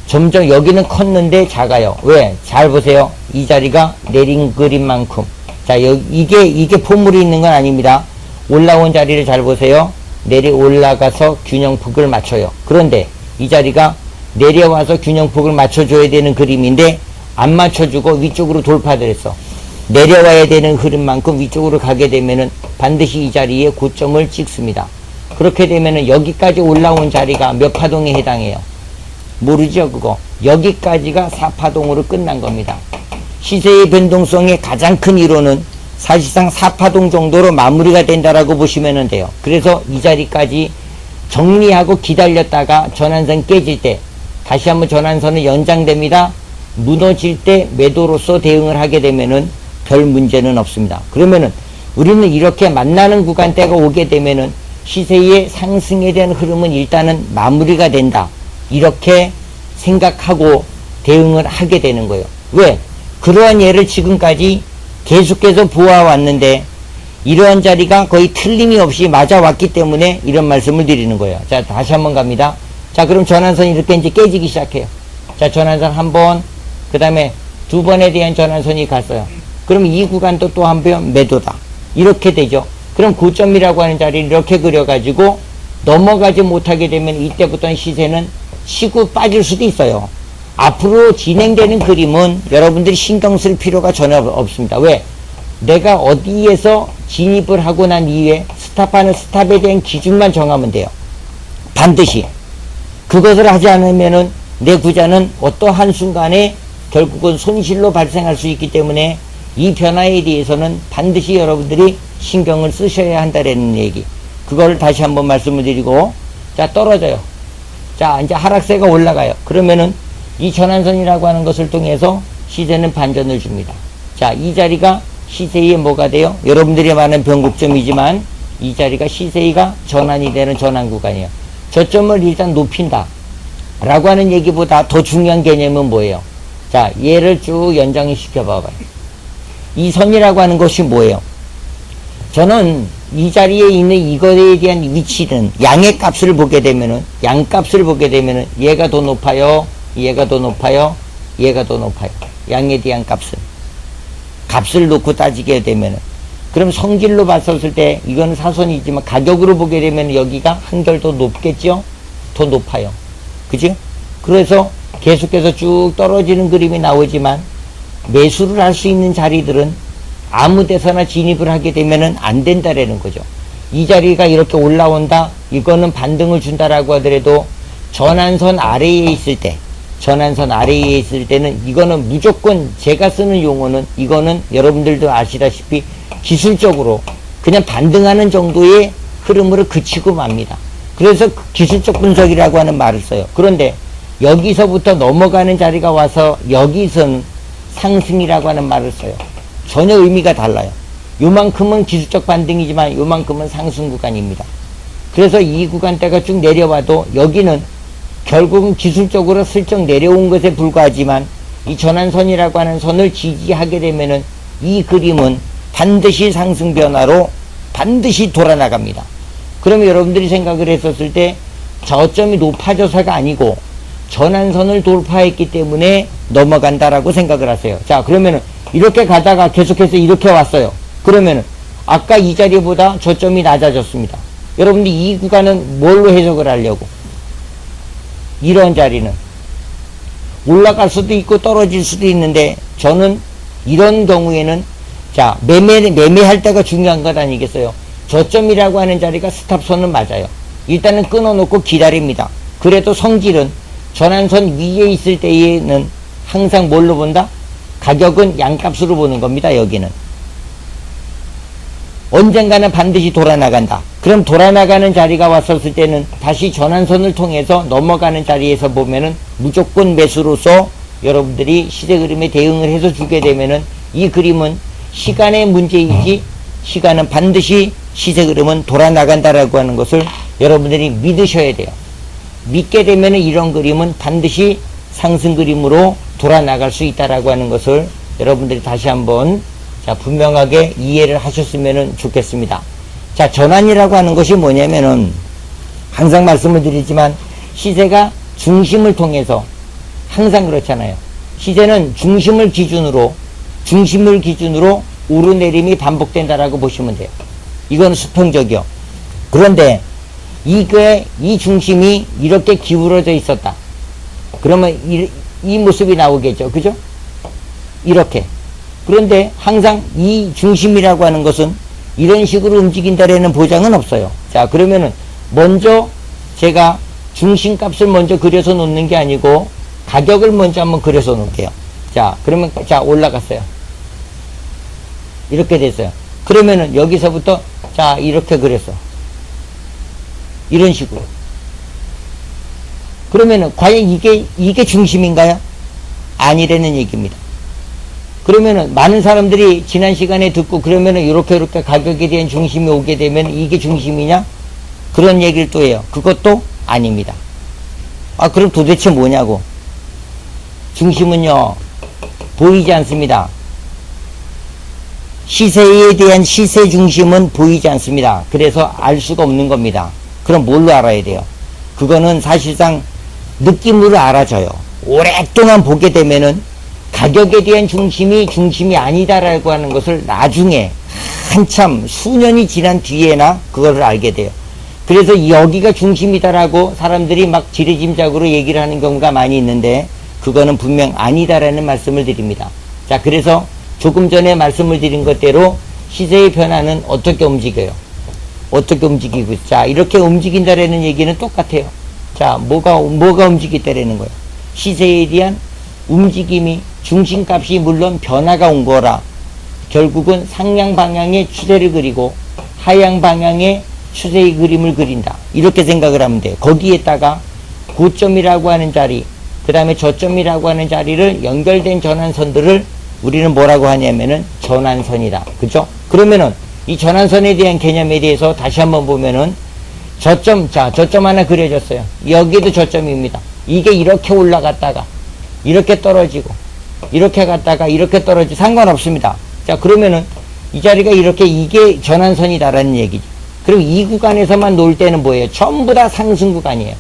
점점 여기는 컸는데 작아요. 왜? 잘 보세요. 이 자리가 내린 그림만큼. 자, 이게 포물이 있는 건 아닙니다. 올라온 자리를 잘 보세요. 올라가서 균형폭을 맞춰요. 그런데 이 자리가 내려와서 균형폭을 맞춰줘야 되는 그림인데 안 맞춰주고 위쪽으로 돌파를 했어. 내려와야 되는 흐름만큼 위쪽으로 가게 되면은 반드시 이 자리에 고점을 찍습니다. 그렇게 되면은 여기까지 올라온 자리가 몇 파동에 해당해요? 모르죠, 그거. 여기까지가 4파동으로 끝난 겁니다. 시세의 변동성의 가장 큰 이론은 사실상 4파동 정도로 마무리가 된다라고 보시면 돼요. 그래서 이 자리까지 정리하고 기다렸다가 전환선 깨질 때 다시 한번 전환선은 연장됩니다. 무너질 때 매도로서 대응을 하게 되면은 별 문제는 없습니다. 그러면은 우리는 이렇게 만나는 구간대가 오게 되면은 시세의 상승에 대한 흐름은 일단은 마무리가 된다. 이렇게 생각하고 대응을 하게 되는 거예요. 왜? 그러한 예를 지금까지 계속해서 보아왔는데 이러한 자리가 거의 틀림이 없이 맞아왔기 때문에 이런 말씀을 드리는 거예요. 자, 다시 한번 갑니다. 자, 그럼 전환선이 이렇게 이제 깨지기 시작해요. 자, 전환선 한 번, 그 다음에 두 번에 대한 전환선이 갔어요. 그럼 이 구간도 또 한 번 매도다. 이렇게 되죠. 그럼 고점이라고 하는 자리를 이렇게 그려가지고 넘어가지 못하게 되면 이때부터는 시세는 치고 빠질 수도 있어요. 앞으로 진행되는 그림은 여러분들이 신경 쓸 필요가 전혀 없습니다. 왜? 내가 어디에서 진입을 하고 난 이후에 스탑하는 스탑에 대한 기준만 정하면 돼요. 반드시. 그것을 하지 않으면은 내 구자는 어떠한 순간에 결국은 손실로 발생할 수 있기 때문에 이 변화에 대해서는 반드시 여러분들이 신경을 쓰셔야 한다라는 얘기. 그걸 다시 한번 말씀을 드리고, 자, 떨어져요. 자, 이제 하락세가 올라가요. 그러면은 이 전환선이라고 하는 것을 통해서 시세는 반전을 줍니다. 자, 이 자리가 시세의 뭐가 돼요? 여러분들이 말하는 변곡점이지만 이 자리가 시세가 전환이 되는 전환 구간이에요. 저점을 일단 높인다 라고 하는 얘기보다 더 중요한 개념은 뭐예요? 자, 얘를 쭉 연장을 시켜봐봐요. 이 선이라고 하는 것이 뭐예요? 저는 이 자리에 있는 이거에 대한 위치는 양의 값을 보게 되면은, 양값을 보게 되면은 얘가 더 높아요, 얘가 더 높아요, 얘가 더 높아요. 양에 대한 값을 놓고 따지게 되면은, 그럼 성질로 봤었을 때 이거는 사선이지만 가격으로 보게 되면 여기가 한결 더 높겠죠? 더 높아요. 그죠? 그래서 계속해서 쭉 떨어지는 그림이 나오지만 매수를 할 수 있는 자리들은 아무 데서나 진입을 하게 되면은 안 된다라는 거죠. 이 자리가 이렇게 올라온다, 이거는 반등을 준다라고 하더라도 전환선 아래에 있을 때, 전환선 아래에 있을 때는 이거는 무조건, 제가 쓰는 용어는 이거는 여러분들도 아시다시피 기술적으로 그냥 반등하는 정도의 흐름으로 그치고 맙니다. 그래서 기술적 분석이라고 하는 말을 써요. 그런데 여기서부터 넘어가는 자리가 와서 여기서는 상승이라고 하는 말을 써요. 전혀 의미가 달라요. 요만큼은 기술적 반등이지만 요만큼은 상승 구간입니다. 그래서 이 구간대가 쭉 내려와도 여기는 결국은 기술적으로 슬쩍 내려온 것에 불과하지만 이 전환선이라고 하는 선을 지지하게 되면은 이 그림은 반드시 상승 변화로 반드시 돌아나갑니다. 그러면 여러분들이 생각을 했었을 때 저점이 높아져서가 아니고 전환선을 돌파했기 때문에 넘어간다라고 생각을 하세요. 자, 그러면은 이렇게 가다가 계속해서 이렇게 왔어요. 그러면은 아까 이 자리보다 저점이 낮아졌습니다. 여러분들이 이 구간은 뭘로 해석을 하려고? 이런 자리는 올라갈 수도 있고 떨어질 수도 있는데, 저는 이런 경우에는 자, 매매할 때가 중요한 것 아니겠어요? 저점이라고 하는 자리가 스탑선은 맞아요. 일단은 끊어놓고 기다립니다. 그래도 성질은 전환선 위에 있을 때에는 항상 뭘로 본다? 가격은 양값으로 보는 겁니다. 여기는 언젠가는 반드시 돌아나간다. 그럼 돌아나가는 자리가 왔었을 때는 다시 전환선을 통해서 넘어가는 자리에서 보면은 무조건 매수로서 여러분들이 시세 그림에 대응을 해서 주게 되면은 이 그림은 시간의 문제이지, 시간은 반드시 시세 그림은 돌아나간다라고 하는 것을 여러분들이 믿으셔야 돼요. 믿게 되면은 이런 그림은 반드시 상승 그림으로 돌아나갈 수 있다라고 하는 것을 여러분들이 다시 한번 분명하게 이해를 하셨으면 좋겠습니다. 자, 전환이라고 하는 것이 뭐냐면은 항상 말씀을 드리지만 시세가 중심을 통해서, 항상 그렇잖아요. 시세는 중심을 기준으로 오르내림이 반복된다라고 보시면 돼요. 이건 수평적이요. 그런데 이 중심이 이렇게 기울어져 있었다. 그러면 이 모습이 나오겠죠. 그죠? 이렇게. 그런데 항상 이 중심이라고 하는 것은 이런 식으로 움직인다라는 보장은 없어요. 자, 그러면은 먼저 제가 중심값을 먼저 그려서 놓는 게 아니고 가격을 먼저 한번 그려서 놓을게요. 자, 그러면 자, 올라갔어요. 이렇게 됐어요. 그러면은 여기서부터 자, 이렇게 그렸어. 이런 식으로. 그러면은 과연 이게 중심인가요? 아니라는 얘기입니다. 그러면은 많은 사람들이 지난 시간에 듣고 그러면은 이렇게 가격에 대한 중심이 오게 되면 이게 중심이냐? 그런 얘기를 또 해요. 그것도 아닙니다. 아, 그럼 도대체 뭐냐고. 중심은요, 보이지 않습니다. 시세에 대한 시세 중심은 보이지 않습니다. 그래서 알 수가 없는 겁니다. 그럼 뭘로 알아야 돼요? 그거는 사실상 느낌으로 알아져요. 오랫동안 보게 되면은 가격에 대한 중심이 아니다라고 하는 것을 나중에 한참 수년이 지난 뒤에나 그거를 알게 돼요. 그래서 여기가 중심이다라고 사람들이 막 지레짐작으로 얘기를 하는 경우가 많이 있는데 그거는 분명 아니다라는 말씀을 드립니다. 자, 그래서 조금 전에 말씀을 드린 것대로 시세의 변화는 어떻게 움직여요? 어떻게 움직이고 있어? 자, 이렇게 움직인다라는 얘기는 똑같아요. 자, 뭐가 움직였다라는 거예요? 시세에 대한 움직임이, 중심값이 물론 변화가 온 거라 결국은 상향 방향의 추세를 그리고 하향 방향의 추세의 그림을 그린다. 이렇게 생각을 하면 돼요. 거기에다가 고점이라고 하는 자리, 그 다음에 저점이라고 하는 자리를 연결된 전환선들을 우리는 뭐라고 하냐면은 전환선이다. 그죠? 그러면은 이 전환선에 대한 개념에 대해서 다시 한번 보면은 저점 하나 그려졌어요. 여기도 저점입니다. 이게 이렇게 올라갔다가 이렇게 떨어지고 이렇게 갔다가 이렇게 떨어지고 상관없습니다. 자, 그러면은 이 자리가 이렇게 이게 전환선이다라는 얘기죠. 그럼 이 구간에서만 놀 때는 뭐예요? 전부 다 상승 구간이에요.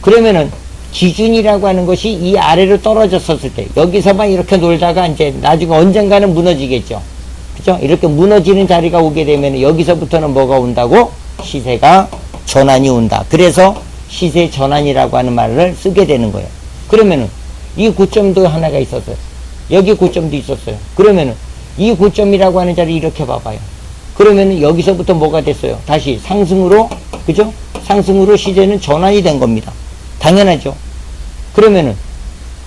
그러면은 기준이라고 하는 것이 이 아래로 떨어졌었을 때 여기서만 이렇게 놀다가 이제 나중에 언젠가는 무너지겠죠. 그죠? 이렇게 무너지는 자리가 오게 되면 여기서부터는 뭐가 온다고? 시세가 전환이 온다. 그래서 시세 전환이라고 하는 말을 쓰게 되는 거예요. 그러면은 이 고점도 하나가 있었어요. 여기 고점도 있었어요. 그러면은 이 고점이라고 하는 자리 이렇게 봐봐요. 그러면은 여기서부터 뭐가 됐어요? 다시 상승으로, 그죠? 상승으로 시세는 전환이 된 겁니다. 당연하죠. 그러면은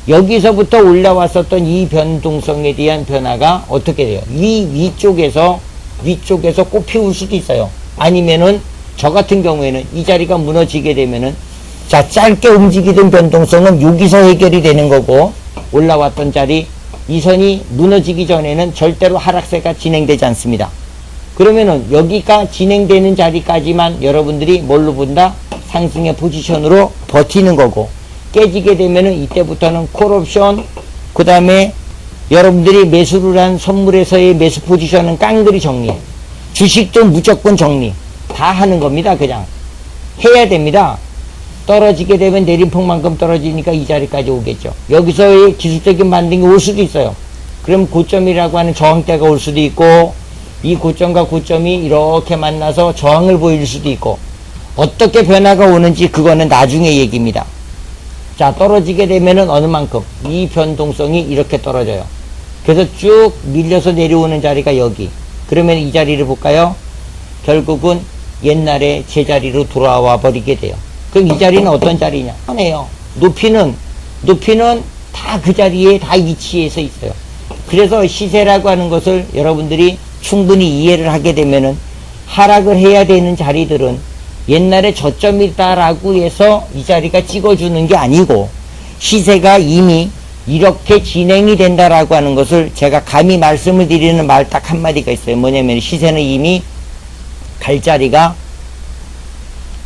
여기서부터 올라왔었던 이 변동성에 대한 변화가 어떻게 돼요? 이 위쪽에서 꽃 피울 수도 있어요. 아니면은 저 같은 경우에는 이 자리가 무너지게 되면은 자, 짧게 움직이던 변동성은 여기서 해결이 되는 거고 올라왔던 자리 이 선이 무너지기 전에는 절대로 하락세가 진행되지 않습니다. 그러면은 여기가 진행되는 자리까지만 여러분들이 뭘로 본다? 상승의 포지션으로 버티는 거고 깨지게 되면은 이때부터는 콜옵션, 그 다음에 여러분들이 매수를 한 선물에서의 매수 포지션은 깡그리 정리, 주식도 무조건 정리 다 하는 겁니다. 그냥 해야 됩니다. 떨어지게 되면 내림폭만큼 떨어지니까 이 자리까지 오겠죠. 여기서의 기술적인 반등이 올 수도 있어요. 그럼 고점이라고 하는 저항대가 올 수도 있고 이 고점과 고점이 이렇게 만나서 저항을 보일 수도 있고 어떻게 변화가 오는지 그거는 나중에 얘기입니다. 자, 떨어지게 되면은 어느 만큼 이 변동성이 이렇게 떨어져요. 그래서 쭉 밀려서 내려오는 자리가 여기. 그러면 이 자리를 볼까요? 결국은 옛날에 제자리로 돌아와 버리게 돼요. 그럼 이 자리는 어떤 자리냐? 하네요. 높이는 다 그 자리에 다 위치해서 있어요. 그래서 시세라고 하는 것을 여러분들이 충분히 이해를 하게 되면은 하락을 해야 되는 자리들은 옛날에 저점이다라고 해서 이 자리가 찍어주는 게 아니고 시세가 이미 이렇게 진행이 된다라고 하는 것을 제가 감히 말씀을 드리는 말 딱 한마디가 있어요. 뭐냐면 시세는 이미 갈 자리가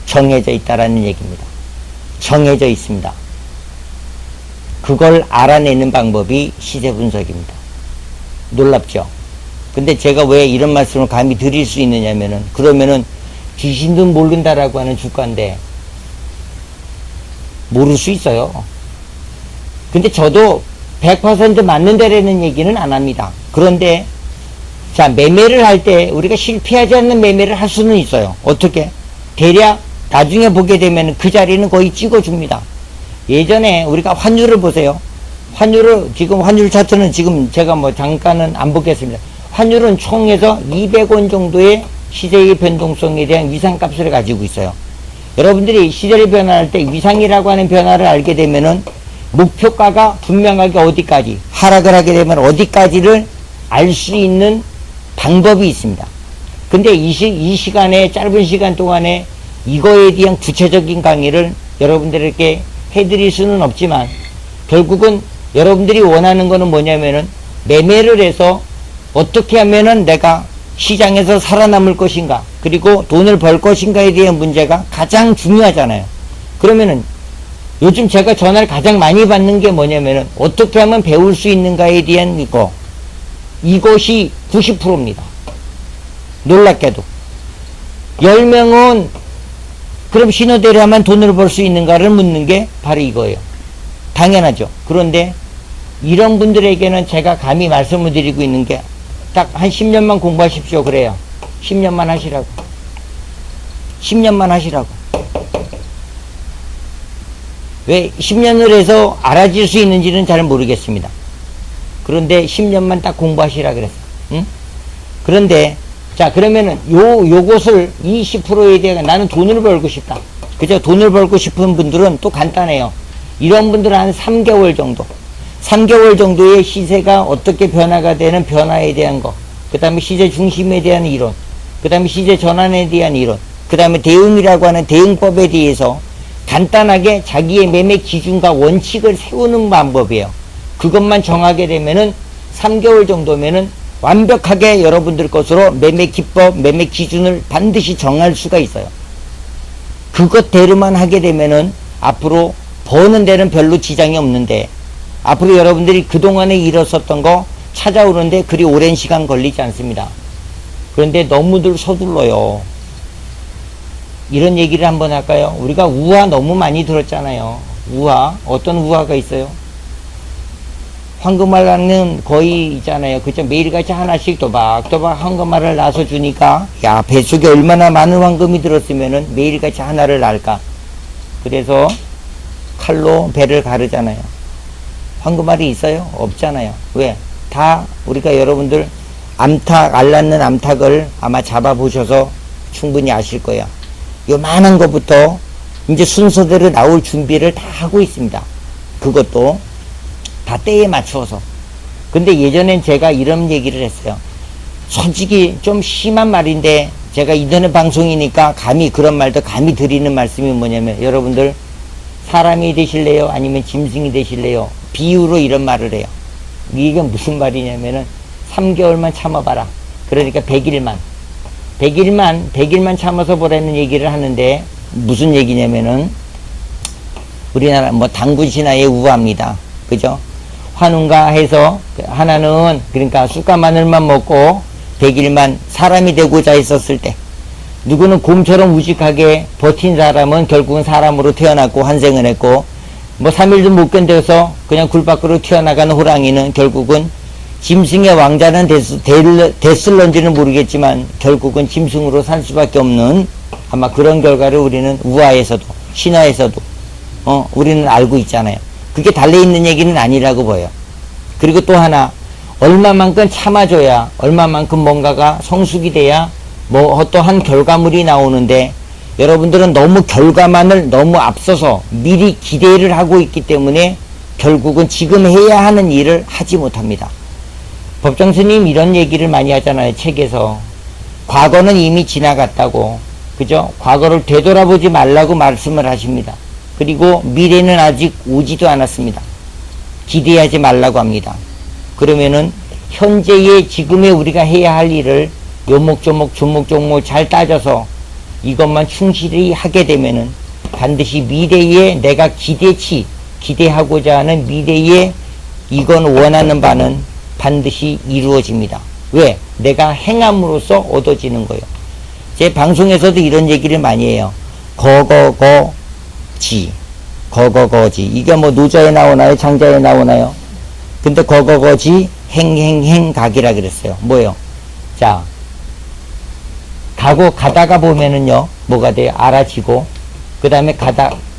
정해져 있다라는 얘기입니다. 정해져 있습니다. 그걸 알아내는 방법이 시세 분석입니다. 놀랍죠? 근데 제가 왜 이런 말씀을 감히 드릴 수 있느냐면은 그러면은 귀신도 모른다라고 하는 주가인데 모를 수 있어요. 근데 저도 100% 맞는다라는 얘기는 안 합니다. 그런데 자, 매매를 할 때 우리가 실패하지 않는 매매를 할 수는 있어요. 어떻게? 대략 나중에 보게 되면 그 자리는 거의 찍어줍니다. 예전에 우리가 환율을 보세요. 지금 환율 차트는 지금 제가 뭐 잠깐은 안 보겠습니다. 환율은 총에서 200원 정도의 시세의 변동성에 대한 위상값을 가지고 있어요. 여러분들이 시세를 변화할 때 위상이라고 하는 변화를 알게 되면은 목표가가 분명하게 어디까지, 하락을 하게 되면 어디까지를 알 수 있는 방법이 있습니다. 근데 이 시간에, 짧은 시간 동안에 이거에 대한 구체적인 강의를 여러분들에게 해드릴 수는 없지만 결국은 여러분들이 원하는 거는 뭐냐면은 매매를 해서 어떻게 하면은 내가 시장에서 살아남을 것인가 그리고 돈을 벌 것인가에 대한 문제가 가장 중요하잖아요. 그러면은 요즘 제가 전화를 가장 많이 받는 게 뭐냐면은 어떻게 하면 배울 수 있는가에 대한 이것이 90%입니다. 놀랍게도 10명은 그럼 신호대로 하면 돈을 벌 수 있는가를 묻는 게 바로 이거예요. 당연하죠. 그런데 이런 분들에게는 제가 감히 말씀을 드리고 있는 게 딱 한 10년만 공부하십시오. 그래요. 10년만 하시라고. 10년만 하시라고. 왜 10년을 해서 알아질 수 있는지는 잘 모르겠습니다. 그런데 10년만 딱 공부하시라 그랬어. 응? 그런데 자, 그러면은 요것을 20%에 대해 나는 돈을 벌고 싶다. 그죠? 돈을 벌고 싶은 분들은 또 간단해요. 이런 분들은 한 3개월 정도. 3개월 정도의 시세가 어떻게 변화가 되는 변화에 대한 거. 그 다음에 시세 중심에 대한 이론. 그 다음에 시세 전환에 대한 이론. 그 다음에 대응이라고 하는 대응법에 대해서 간단하게 자기의 매매 기준과 원칙을 세우는 방법이에요. 그것만 정하게 되면은 3개월 정도면은 완벽하게 여러분들 것으로 매매 기법, 매매 기준을 반드시 정할 수가 있어요. 그것대로만 하게 되면은 앞으로 버는 데는 별로 지장이 없는데 앞으로 여러분들이 그동안에 잃었었던 거 찾아오는데 그리 오랜 시간 걸리지 않습니다. 그런데 너무들 서둘러요. 이런 얘기를 한번 할까요? 우리가 우화 너무 많이 들었잖아요. 우화. 어떤 우화가 있어요? 황금알은 거의 있잖아요. 그죠? 매일같이 하나씩 또박또박 황금알을 낳아서 주니까, 야, 뱃속에 얼마나 많은 황금이 들었으면은 매일같이 하나를 낳을까? 그래서 칼로 배를 가르잖아요. 황금알이 있어요? 없잖아요. 왜? 다 우리가 여러분들 암탉, 알 낳는 암탉을 아마 잡아보셔서 충분히 아실 거예요. 요만한 것부터 이제 순서대로 나올 준비를 다 하고 있습니다. 그것도 다 때에 맞추어서. 근데 예전엔 제가 이런 얘기를 했어요. 솔직히 좀 심한 말인데 제가 인터넷 방송이니까 감히 그런 말도 감히 드리는 말씀이 뭐냐면, 여러분들 사람이 되실래요? 아니면 짐승이 되실래요? 비유로 이런 말을 해요. 이게 무슨 말이냐면은 3개월만 참아봐라. 그러니까 100일만 참아서 보라는 얘기를 하는데, 무슨 얘기냐면은 우리나라 뭐 당군 신화의 우화입니다. 그죠? 환웅가 해서 하나는 그러니까 쑥과 마늘만 먹고 100일만 사람이 되고자 했었을 때, 누구는 곰처럼 우직하게 버틴 사람은 결국은 사람으로 태어났고 환생을 했고, 뭐 3일도 못 견뎌서 그냥 굴 밖으로 튀어나가는 호랑이는 결국은 짐승의 왕자는 됐을런지는 모르겠지만 결국은 짐승으로 살 수밖에 없는, 아마 그런 결과를 우리는 우화에서도 신화에서도 우리는 알고 있잖아요. 그게 달려있는 얘기는 아니라고 보여요. 그리고 또 하나, 얼마만큼 참아줘야, 얼마만큼 뭔가가 성숙이 돼야 뭐 어떠한 결과물이 나오는데, 여러분들은 너무 결과만을 너무 앞서서 미리 기대를 하고 있기 때문에 결국은 지금 해야 하는 일을 하지 못합니다. 법정스님 이런 얘기를 많이 하잖아요. 책에서. 과거는 이미 지나갔다고. 그죠? 과거를 되돌아보지 말라고 말씀을 하십니다. 그리고 미래는 아직 오지도 않았습니다. 기대하지 말라고 합니다. 그러면은 현재의 지금의 우리가 해야 할 일을 요목조목 조목조목 잘 따져서 이것만 충실히 하게 되면은 반드시 미래에 내가 기대하고자 하는 미래에 이건 원하는 바는 반드시 이루어집니다. 왜? 내가 행함으로써 얻어지는 거예요. 제 방송에서도 이런 얘기를 많이 해요. 거거거지. 이게 뭐 노자에 나오나요? 장자에 나오나요? 근데 거거거지 행행행각이라 그랬어요. 뭐예요? 자, 가다가 보면은요, 뭐가 돼요? 알아지고, 그 다음에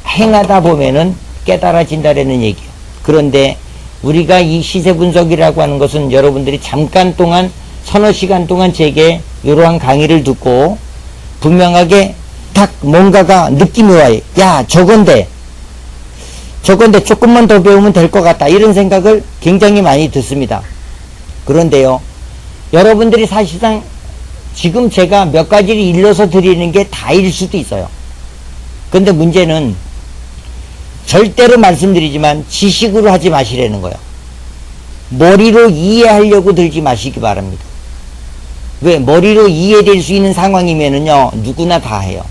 행하다 보면은 깨달아진다라는 얘기예요. 그런데 우리가 이 시세 분석이라고 하는 것은 여러분들이 잠깐 동안, 서너 시간 동안 제게 이러한 강의를 듣고 분명하게 딱 뭔가가 느낌이 와요. 야, 저건데 조금만 더 배우면 될 것 같다. 이런 생각을 굉장히 많이 듣습니다. 그런데요, 여러분들이 사실상 지금 제가 몇 가지를 일러서 드리는 게 다일 수도 있어요. 근데 문제는 절대로 말씀드리지만 지식으로 하지 마시라는 거예요. 머리로 이해하려고 들지 마시기 바랍니다. 왜? 머리로 이해될 수 있는 상황이면은요, 누구나 다 해요.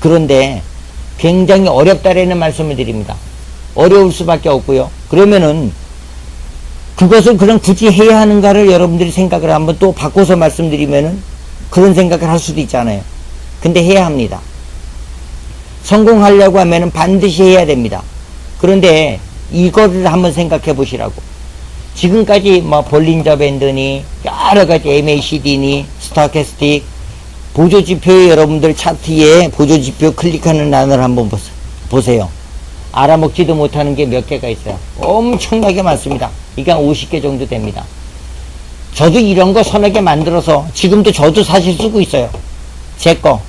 그런데 굉장히 어렵다라는 말씀을 드립니다. 어려울 수밖에 없고요. 그러면은 그것을 그냥 굳이 해야 하는가를 여러분들이 생각을 한번 또 바꿔서 말씀드리면은 그런 생각을 할 수도 있잖아요. 근데 해야 합니다. 성공하려고 하면은 반드시 해야 됩니다. 그런데 이거를 한번 생각해 보시라고. 지금까지 뭐 볼린저 밴드니 여러 가지 MACD니 스토캐스틱 보조지표에 여러분들 차트에 보조지표 클릭하는欄을 한번 보세요. 알아먹지도 못하는 게 몇 개가 있어요. 엄청나게 많습니다. 이게 한 50개 정도 됩니다. 저도 이런 거 서너 개 만들어서 지금도 저도 사실 쓰고 있어요. 제 거.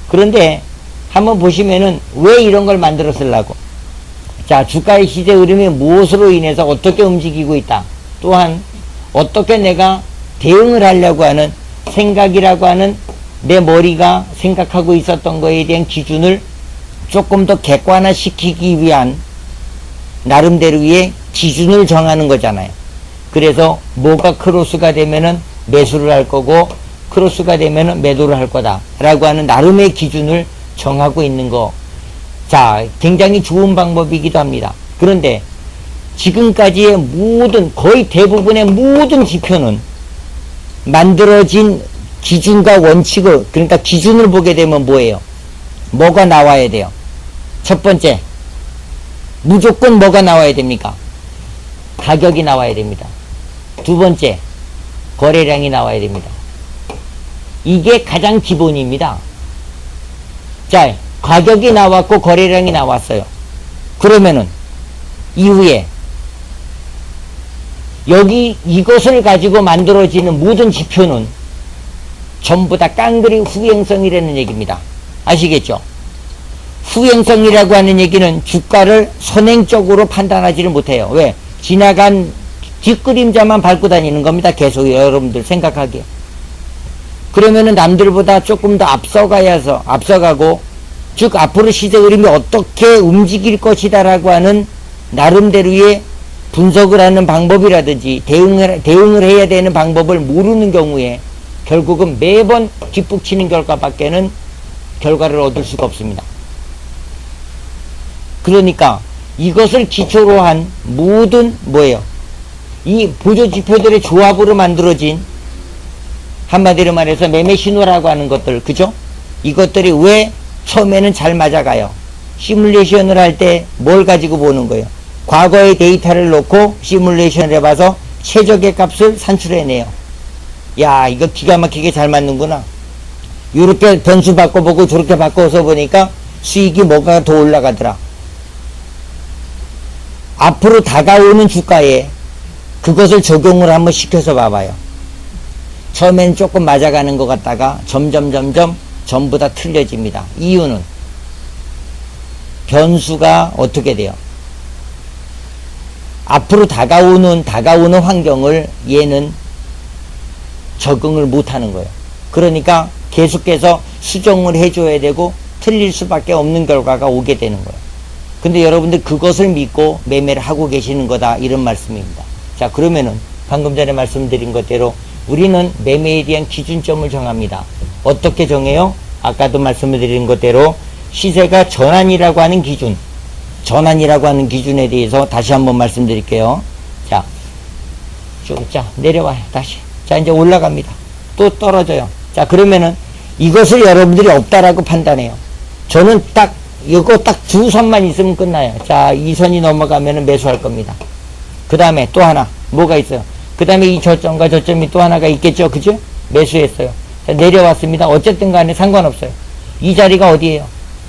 그런데 한번 보시면은 왜 이런 걸 만들었을라고. 자, 주가의 시세 흐름이 무엇으로 인해서 어떻게 움직이고 있다. 또한 어떻게 내가 대응을 하려고 하는 생각이라고 하는 내 머리가 생각하고 있었던 거에 대한 기준을 조금 더 객관화시키기 위한 나름대로의 기준을 정하는 거잖아요. 그래서 뭐가 크로스가 되면은 매수를 할 거고 크로스가 되면은 매도를 할 거다 라고 하는 나름의 기준을 정하고 있는 거. 자, 굉장히 좋은 방법이기도 합니다. 그런데 지금까지의 모든, 거의 대부분의 모든 지표는 만들어진 기준과 원칙을, 그러니까 기준을 보게 되면 뭐예요? 뭐가 나와야 돼요? 첫 번째, 무조건 뭐가 나와야 됩니까? 가격이 나와야 됩니다. 두 번째, 거래량이 나와야 됩니다. 이게 가장 기본입니다. 자, 가격이 나왔고 거래량이 나왔어요. 그러면은 이후에 여기 이것을 가지고 만들어지는 모든 지표는 전부 다 깡그리 후행성이라는 얘기입니다. 아시겠죠? 후행성이라고 하는 얘기는 주가를 선행적으로 판단하지를 못해요. 왜? 지나간 뒷그림자만 밟고 다니는 겁니다. 계속 여러분들 생각하기에. 그러면은 남들보다 조금 더 앞서가고, 즉 앞으로 시세 흐름이 어떻게 움직일 것이다라고 하는 나름대로의 분석을 하는 방법이라든지 대응을 해야 되는 방법을 모르는 경우에 결국은 매번 뒷북치는 결과밖에는 결과를 얻을 수가 없습니다. 그러니까 이것을 기초로 한 모든 뭐예요? 이 보조지표들의 조합으로 만들어진, 한마디로 말해서 매매 신호라고 하는 것들, 그죠? 이것들이 왜 처음에는 잘 맞아가요? 시뮬레이션을 할 때 뭘 가지고 보는 거예요? 과거의 데이터를 놓고 시뮬레이션을 해봐서 최적의 값을 산출해내요. 야, 이거 기가 막히게 잘 맞는구나. 이렇게 변수 바꿔보고 저렇게 바꿔서 보니까 수익이 뭐가 더 올라가더라. 앞으로 다가오는 주가에 그것을 적용을 한번 시켜서 봐봐요. 처음엔 조금 맞아가는 것 같다가 점점 전부 다 틀려집니다. 이유는 변수가 어떻게 돼요? 앞으로 다가오는 환경을 얘는 적응을 못하는 거예요. 그러니까 계속해서 수정을 해줘야 되고 틀릴 수밖에 없는 결과가 오게 되는 거예요. 근데 여러분들 그것을 믿고 매매를 하고 계시는 거다, 이런 말씀입니다. 자, 그러면은 방금 전에 말씀드린 것대로 우리는 매매에 대한 기준점을 정합니다. 어떻게 정해요? 아까도 말씀을 드린 것대로 시세가 전환이라고 하는 기준, 전환이라고 하는 기준에 대해서 다시 한번 말씀드릴게요. 자, 내려와요. 다시. 자, 이제 올라갑니다. 또 떨어져요. 자, 그러면은 이것을 여러분들이 없다라고 판단해요. 저는 이거 딱 두 선만 있으면 끝나요. 자, 이 선이 넘어가면은 매수할 겁니다. 그 다음에 또 하나, 뭐가 있어요? 그 다음에 이 저점과 저점이 또 하나가 있겠죠. 그죠? 매수했어요. 자, 내려왔습니다. 어쨌든 간에 상관없어요. 이 자리가 어디예요?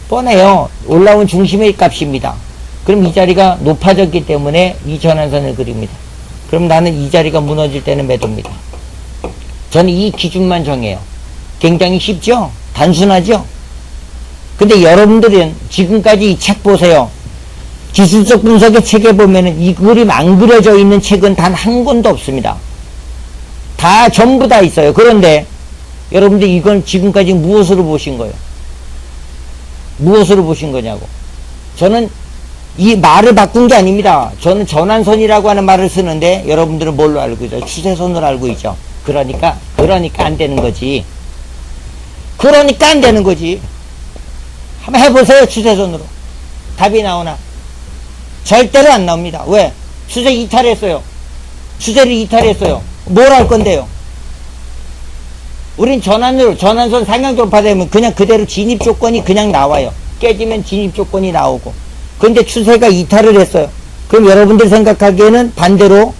뻔해요. 올라온 중심의 값입니다. 그럼 이 자리가 높아졌기 때문에 이 전환선을 그립니다. 그럼 나는 이 자리가 무너질 때는 매도입니다. 저는 이 기준만 정해요. 굉장히 쉽죠? 단순하죠? 근데 여러분들은 지금까지 이 책 보세요. 기술적 분석의 책에 보면은 이 그림 안 그려져 있는 책은 단 한 권도 없습니다. 다 전부 다 있어요. 그런데 여러분들 이건 지금까지 무엇으로 보신 거예요? 무엇으로 보신 거냐고. 저는 이 말을 바꾼 게 아닙니다. 저는 전환선이라고 하는 말을 쓰는데 여러분들은 뭘로 알고 있어요? 추세선으로 알고 있죠. 그러니까 안 되는 거지. 그러니까 안 되는 거지. 한번 해보세요. 추세선으로. 답이 나오나? 절대로 안 나옵니다. 왜? 추세 이탈했어요. 추세를 이탈했어요. 뭘 할 건데요? 우린 전환선 상향 돌파되면 그냥 그대로 진입 조건이 그냥 나와요. 깨지면 진입 조건이 나오고. 근데 추세가 이탈을 했어요. 그럼 여러분들 생각하기에는 반대로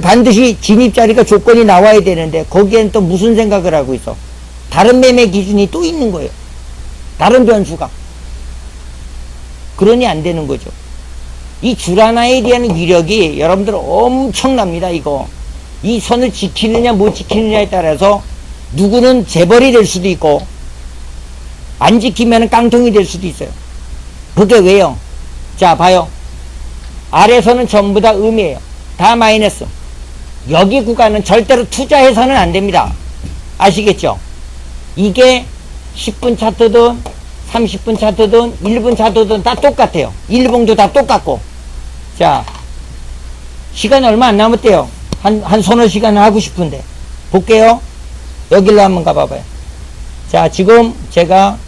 반드시 진입 자리가 조건이 나와야 되는데 거기엔 또 무슨 생각을 하고 있어? 다른 매매 기준이 또 있는 거예요. 다른 변수가. 그러니 안 되는 거죠. 이 줄 하나에 대한 위력이 여러분들 엄청납니다. 이거. 이 선을 지키느냐 못 지키느냐에 따라서 누구는 재벌이 될 수도 있고 안 지키면 깡통이 될 수도 있어요. 그게 왜요? 자, 봐요. 아래선은 전부 다 음이에요. 다 마이너스. 여기 구간은 절대로 투자해서는 안 됩니다. 아시겠죠? 이게 10분 차트든 30분 차트든 1분 차트든 다 똑같아요. 일봉도 다 똑같고. 자, 시간이 얼마 안 남았대요. 한 서너 시간 하고 싶은데. 볼게요. 여기로 한번 가봐봐요. 자, 지금 제가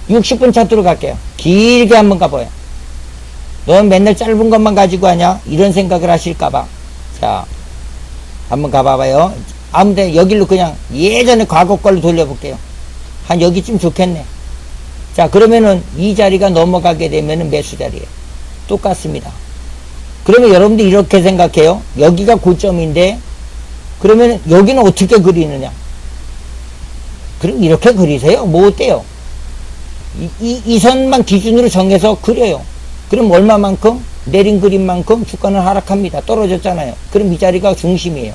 60분 차트로 갈게요. 길게 한번 가봐요. 넌 맨날 짧은 것만 가지고 하냐? 이런 생각을 하실까봐. 자, 한번 가봐봐요. 아무데 여기로 그냥 예전에 과거 걸로 돌려볼게요. 한 여기쯤 좋겠네. 자, 그러면은 이 자리가 넘어가게 되면은 매수 자리예요. 똑같습니다. 그러면 여러분들 이렇게 생각해요. 여기가 고점인데, 그러면 여기는 어떻게 그리느냐? 그럼 이렇게 그리세요. 뭐 어때요? 이 선만 기준으로 정해서 그려요. 그럼 얼마만큼? 내린 그림만큼 주가는 하락합니다. 떨어졌잖아요. 그럼 이 자리가 중심이에요.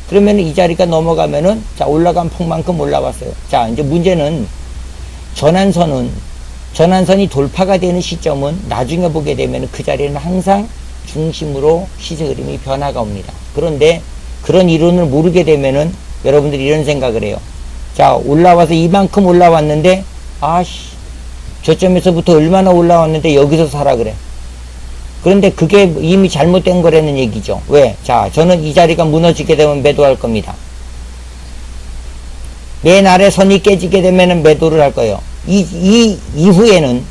그러면 이 자리가 넘어가면은, 자, 올라간 폭만큼 올라왔어요. 자, 이제 문제는 전환선이 돌파가 되는 시점은 나중에 보게 되면 그 자리는 항상 중심으로 시세 그림이 변화가 옵니다. 그런데 그런 이론을 모르게 되면은 여러분들이 이런 생각을 해요. 자, 올라와서 이만큼 올라왔는데, 아씨, 저점에서부터 얼마나 올라왔는데 여기서 사라 그래. 그런데 그게 이미 잘못된 거라는 얘기죠. 왜? 자, 저는 이 자리가 무너지게 되면 매도할 겁니다. 맨 아래 선이 깨지게 되면 매도를 할 거예요. 이후에는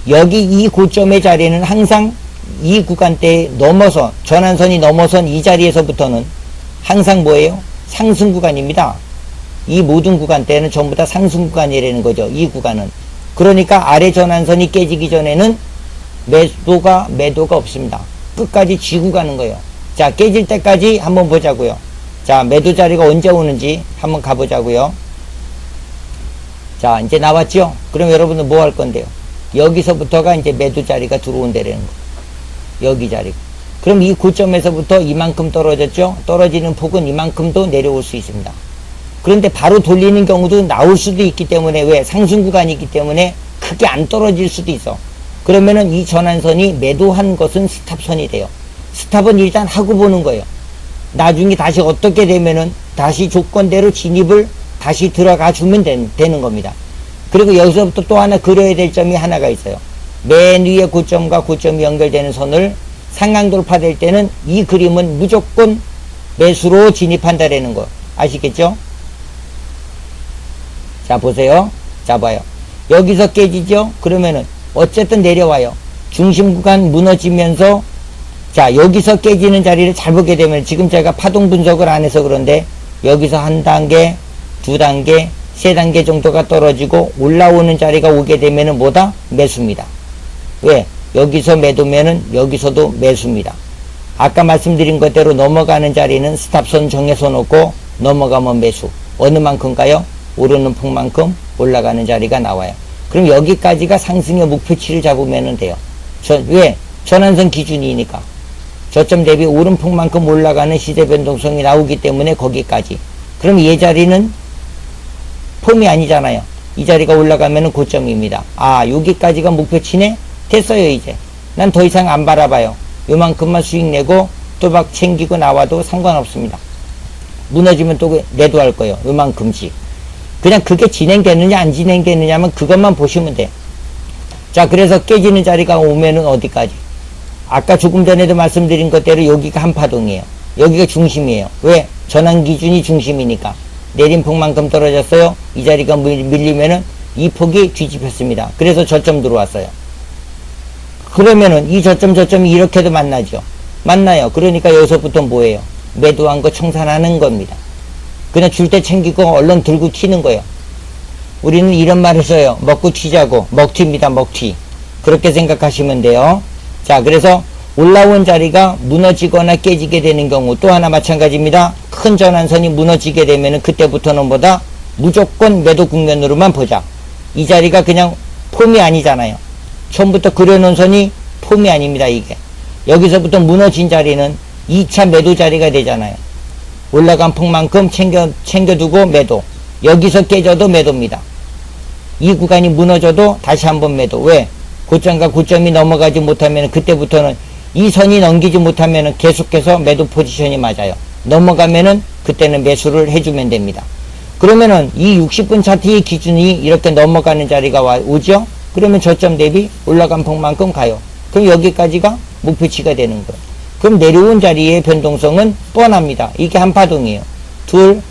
여기 이 고점의 자리는 항상 이 구간대에 넘어서, 전환선이 넘어선 이 자리에서부터는 항상 뭐예요? 상승 구간입니다. 이 모든 구간대는 전부 다 상승 구간이라는 거죠. 이 구간은. 그러니까 아래 전환선이 깨지기 전에는 매도가 없습니다. 끝까지 쥐고 가는 거예요. 자, 깨질 때까지 한번 보자고요. 자, 매도 자리가 언제 오는지 한번 가보자고요. 자, 이제 나왔죠? 그럼 여러분은 뭐 할 건데요? 여기서부터가 이제 매도 자리가 들어온다라는 거. 여기 자리. 그럼 이 고점에서부터 이만큼 떨어졌죠? 떨어지는 폭은 이만큼도 내려올 수 있습니다. 그런데 바로 돌리는 경우도 나올 수도 있기 때문에, 왜? 상승 구간이기 때문에 크게 안 떨어질 수도 있어. 그러면은 이 전환선이 매도한 것은 스탑선이 돼요. 스탑은 일단 하고 보는 거예요. 나중에 다시 어떻게 되면은 다시 조건대로 진입을 다시 들어가 주면 되는 겁니다. 그리고 여기서부터 또 하나 그려야 될 점이 하나가 있어요. 맨 위에 고점과 고점이 연결되는 선을 상향 돌파될 때는 이 그림은 무조건 매수로 진입한다라는 거 아시겠죠? 자, 보세요. 자, 봐요. 여기서 깨지죠? 그러면은 어쨌든 내려와요. 중심 구간 무너지면서, 자, 여기서 깨지는 자리를 잘 보게 되면, 지금 제가 파동 분석을 안 해서 그런데 여기서 한 단계, 두 단계, 세 단계 정도가 떨어지고 올라오는 자리가 오게 되면은 뭐다? 매수입니다. 왜? 여기서 매도면은 여기서도 매수입니다. 아까 말씀드린 것대로 넘어가는 자리는 스탑선 정해서 놓고 넘어가면 매수. 어느 만큼가요? 오르는 폭만큼 올라가는 자리가 나와요. 그럼 여기까지가 상승의 목표치를 잡으면 돼요. 왜? 전환선 기준이니까. 저점 대비 오름폭만큼 올라가는 시세 변동성이 나오기 때문에 거기까지. 그럼 이 자리는 폼이 아니잖아요. 이 자리가 올라가면 고점입니다. 아, 여기까지가 목표치네? 됐어요, 이제. 난 더 이상 안 바라봐요. 요만큼만 수익 내고 또 막 챙기고 나와도 상관없습니다. 무너지면 또 매도할 거예요. 요만큼씩. 그냥 그게 진행되느냐 안 진행되느냐면 그것만 보시면 돼. 자, 그래서 깨지는 자리가 오면은 어디까지? 아까 조금 전에도 말씀드린 것대로 여기가 한파동이에요. 여기가 중심이에요. 왜? 전환 기준이 중심이니까. 내린 폭만큼 떨어졌어요. 이 자리가 밀리면은 이 폭이 뒤집혔습니다. 그래서 저점 들어왔어요. 그러면은 이 저점이 이렇게도 만나죠. 만나요. 그러니까 여기서부터 뭐예요? 매도한 거 청산하는 겁니다. 그냥 줄 때 챙기고 얼른 들고 튀는 거예요. 우리는 이런 말을 써요. 먹고 튀자고. 먹튀입니다. 먹튀. 그렇게 생각하시면 돼요. 자, 그래서 올라온 자리가 무너지거나 깨지게 되는 경우 또 하나 마찬가지입니다. 큰 전환선이 무너지게 되면은 그때부터는 뭐다? 무조건 매도 국면으로만 보자. 이 자리가 그냥 폼이 아니잖아요. 처음부터 그려놓은 선이 폼이 아닙니다. 이게. 여기서부터 무너진 자리는 2차 매도 자리가 되잖아요. 올라간 폭만큼 챙겨두고 매도. 여기서 깨져도 매도입니다. 이 구간이 무너져도 다시 한번 매도. 왜? 고점과 고점이 넘어가지 못하면 그때부터는 이 선이 넘기지 못하면 계속해서 매도 포지션이 맞아요. 넘어가면은 그때는 매수를 해주면 됩니다. 그러면은 이 60분 차트의 기준이 이렇게 넘어가는 자리가 오죠? 그러면 저점 대비 올라간 폭만큼 가요. 그럼 여기까지가 목표치가 되는 거예요. 그럼 내려온 자리의 변동성은 뻔합니다. 이게 한 파동이에요. 둘,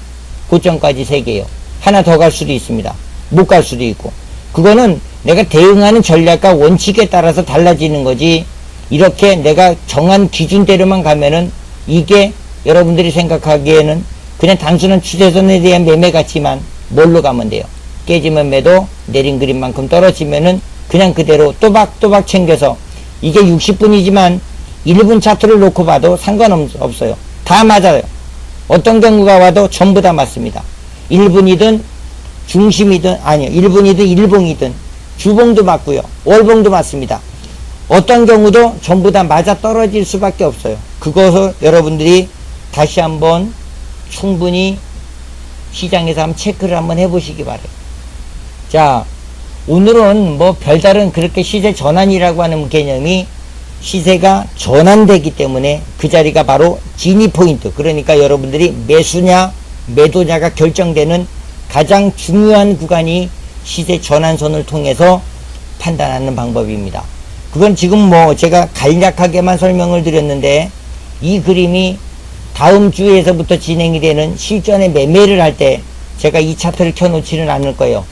고점까지 세 개예요. 하나 더 갈 수도 있습니다. 못 갈 수도 있고. 그거는 내가 대응하는 전략과 원칙에 따라서 달라지는 거지, 이렇게 내가 정한 기준대로만 가면은 이게 여러분들이 생각하기에는 그냥 단순한 추세선에 대한 매매 같지만 뭘로 가면 돼요? 깨지면 매도, 내린 그림만큼 떨어지면은 그냥 그대로 또박또박 챙겨서, 이게 60분이지만 1분 차트를 놓고 봐도 상관없어요. 다 맞아요. 어떤 경우가 와도 전부 다 맞습니다. 1분이든 중심이든, 아니요, 1분이든 일봉이든 주봉도 맞고요, 월봉도 맞습니다. 어떤 경우도 전부 다 맞아 떨어질 수밖에 없어요. 그것을 여러분들이 다시 한번 충분히 시장에서 한번 체크를 한번 해보시기 바래요. 자, 오늘은 뭐 별다른 그렇게 시세 전환이라고 하는 개념이, 시세가 전환되기 때문에 그 자리가 바로 진입 포인트, 그러니까 여러분들이 매수냐 매도냐가 결정되는 가장 중요한 구간이 시세 전환선을 통해서 판단하는 방법입니다. 그건 지금 뭐 제가 간략하게만 설명을 드렸는데, 이 그림이 다음 주에서부터 진행이 되는 실전의 매매를 할 때 제가 이 차트를 켜놓지는 않을 거예요.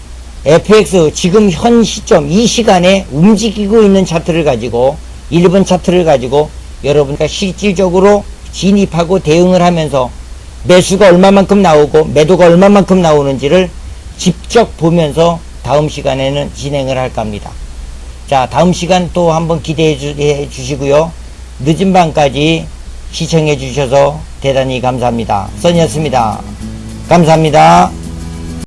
FX 지금 현 시점 이 시간에 움직이고 있는 차트를 가지고, 1분 차트를 가지고 여러분과 실질적으로 진입하고 대응을 하면서 매수가 얼마만큼 나오고 매도가 얼마만큼 나오는지를 직접 보면서 다음 시간에는 진행을 할까 합니다. 자, 다음 시간 또 한번 기대해 주시고요. 늦은 밤까지 시청해 주셔서 대단히 감사합니다. 선이었습니다. 감사합니다.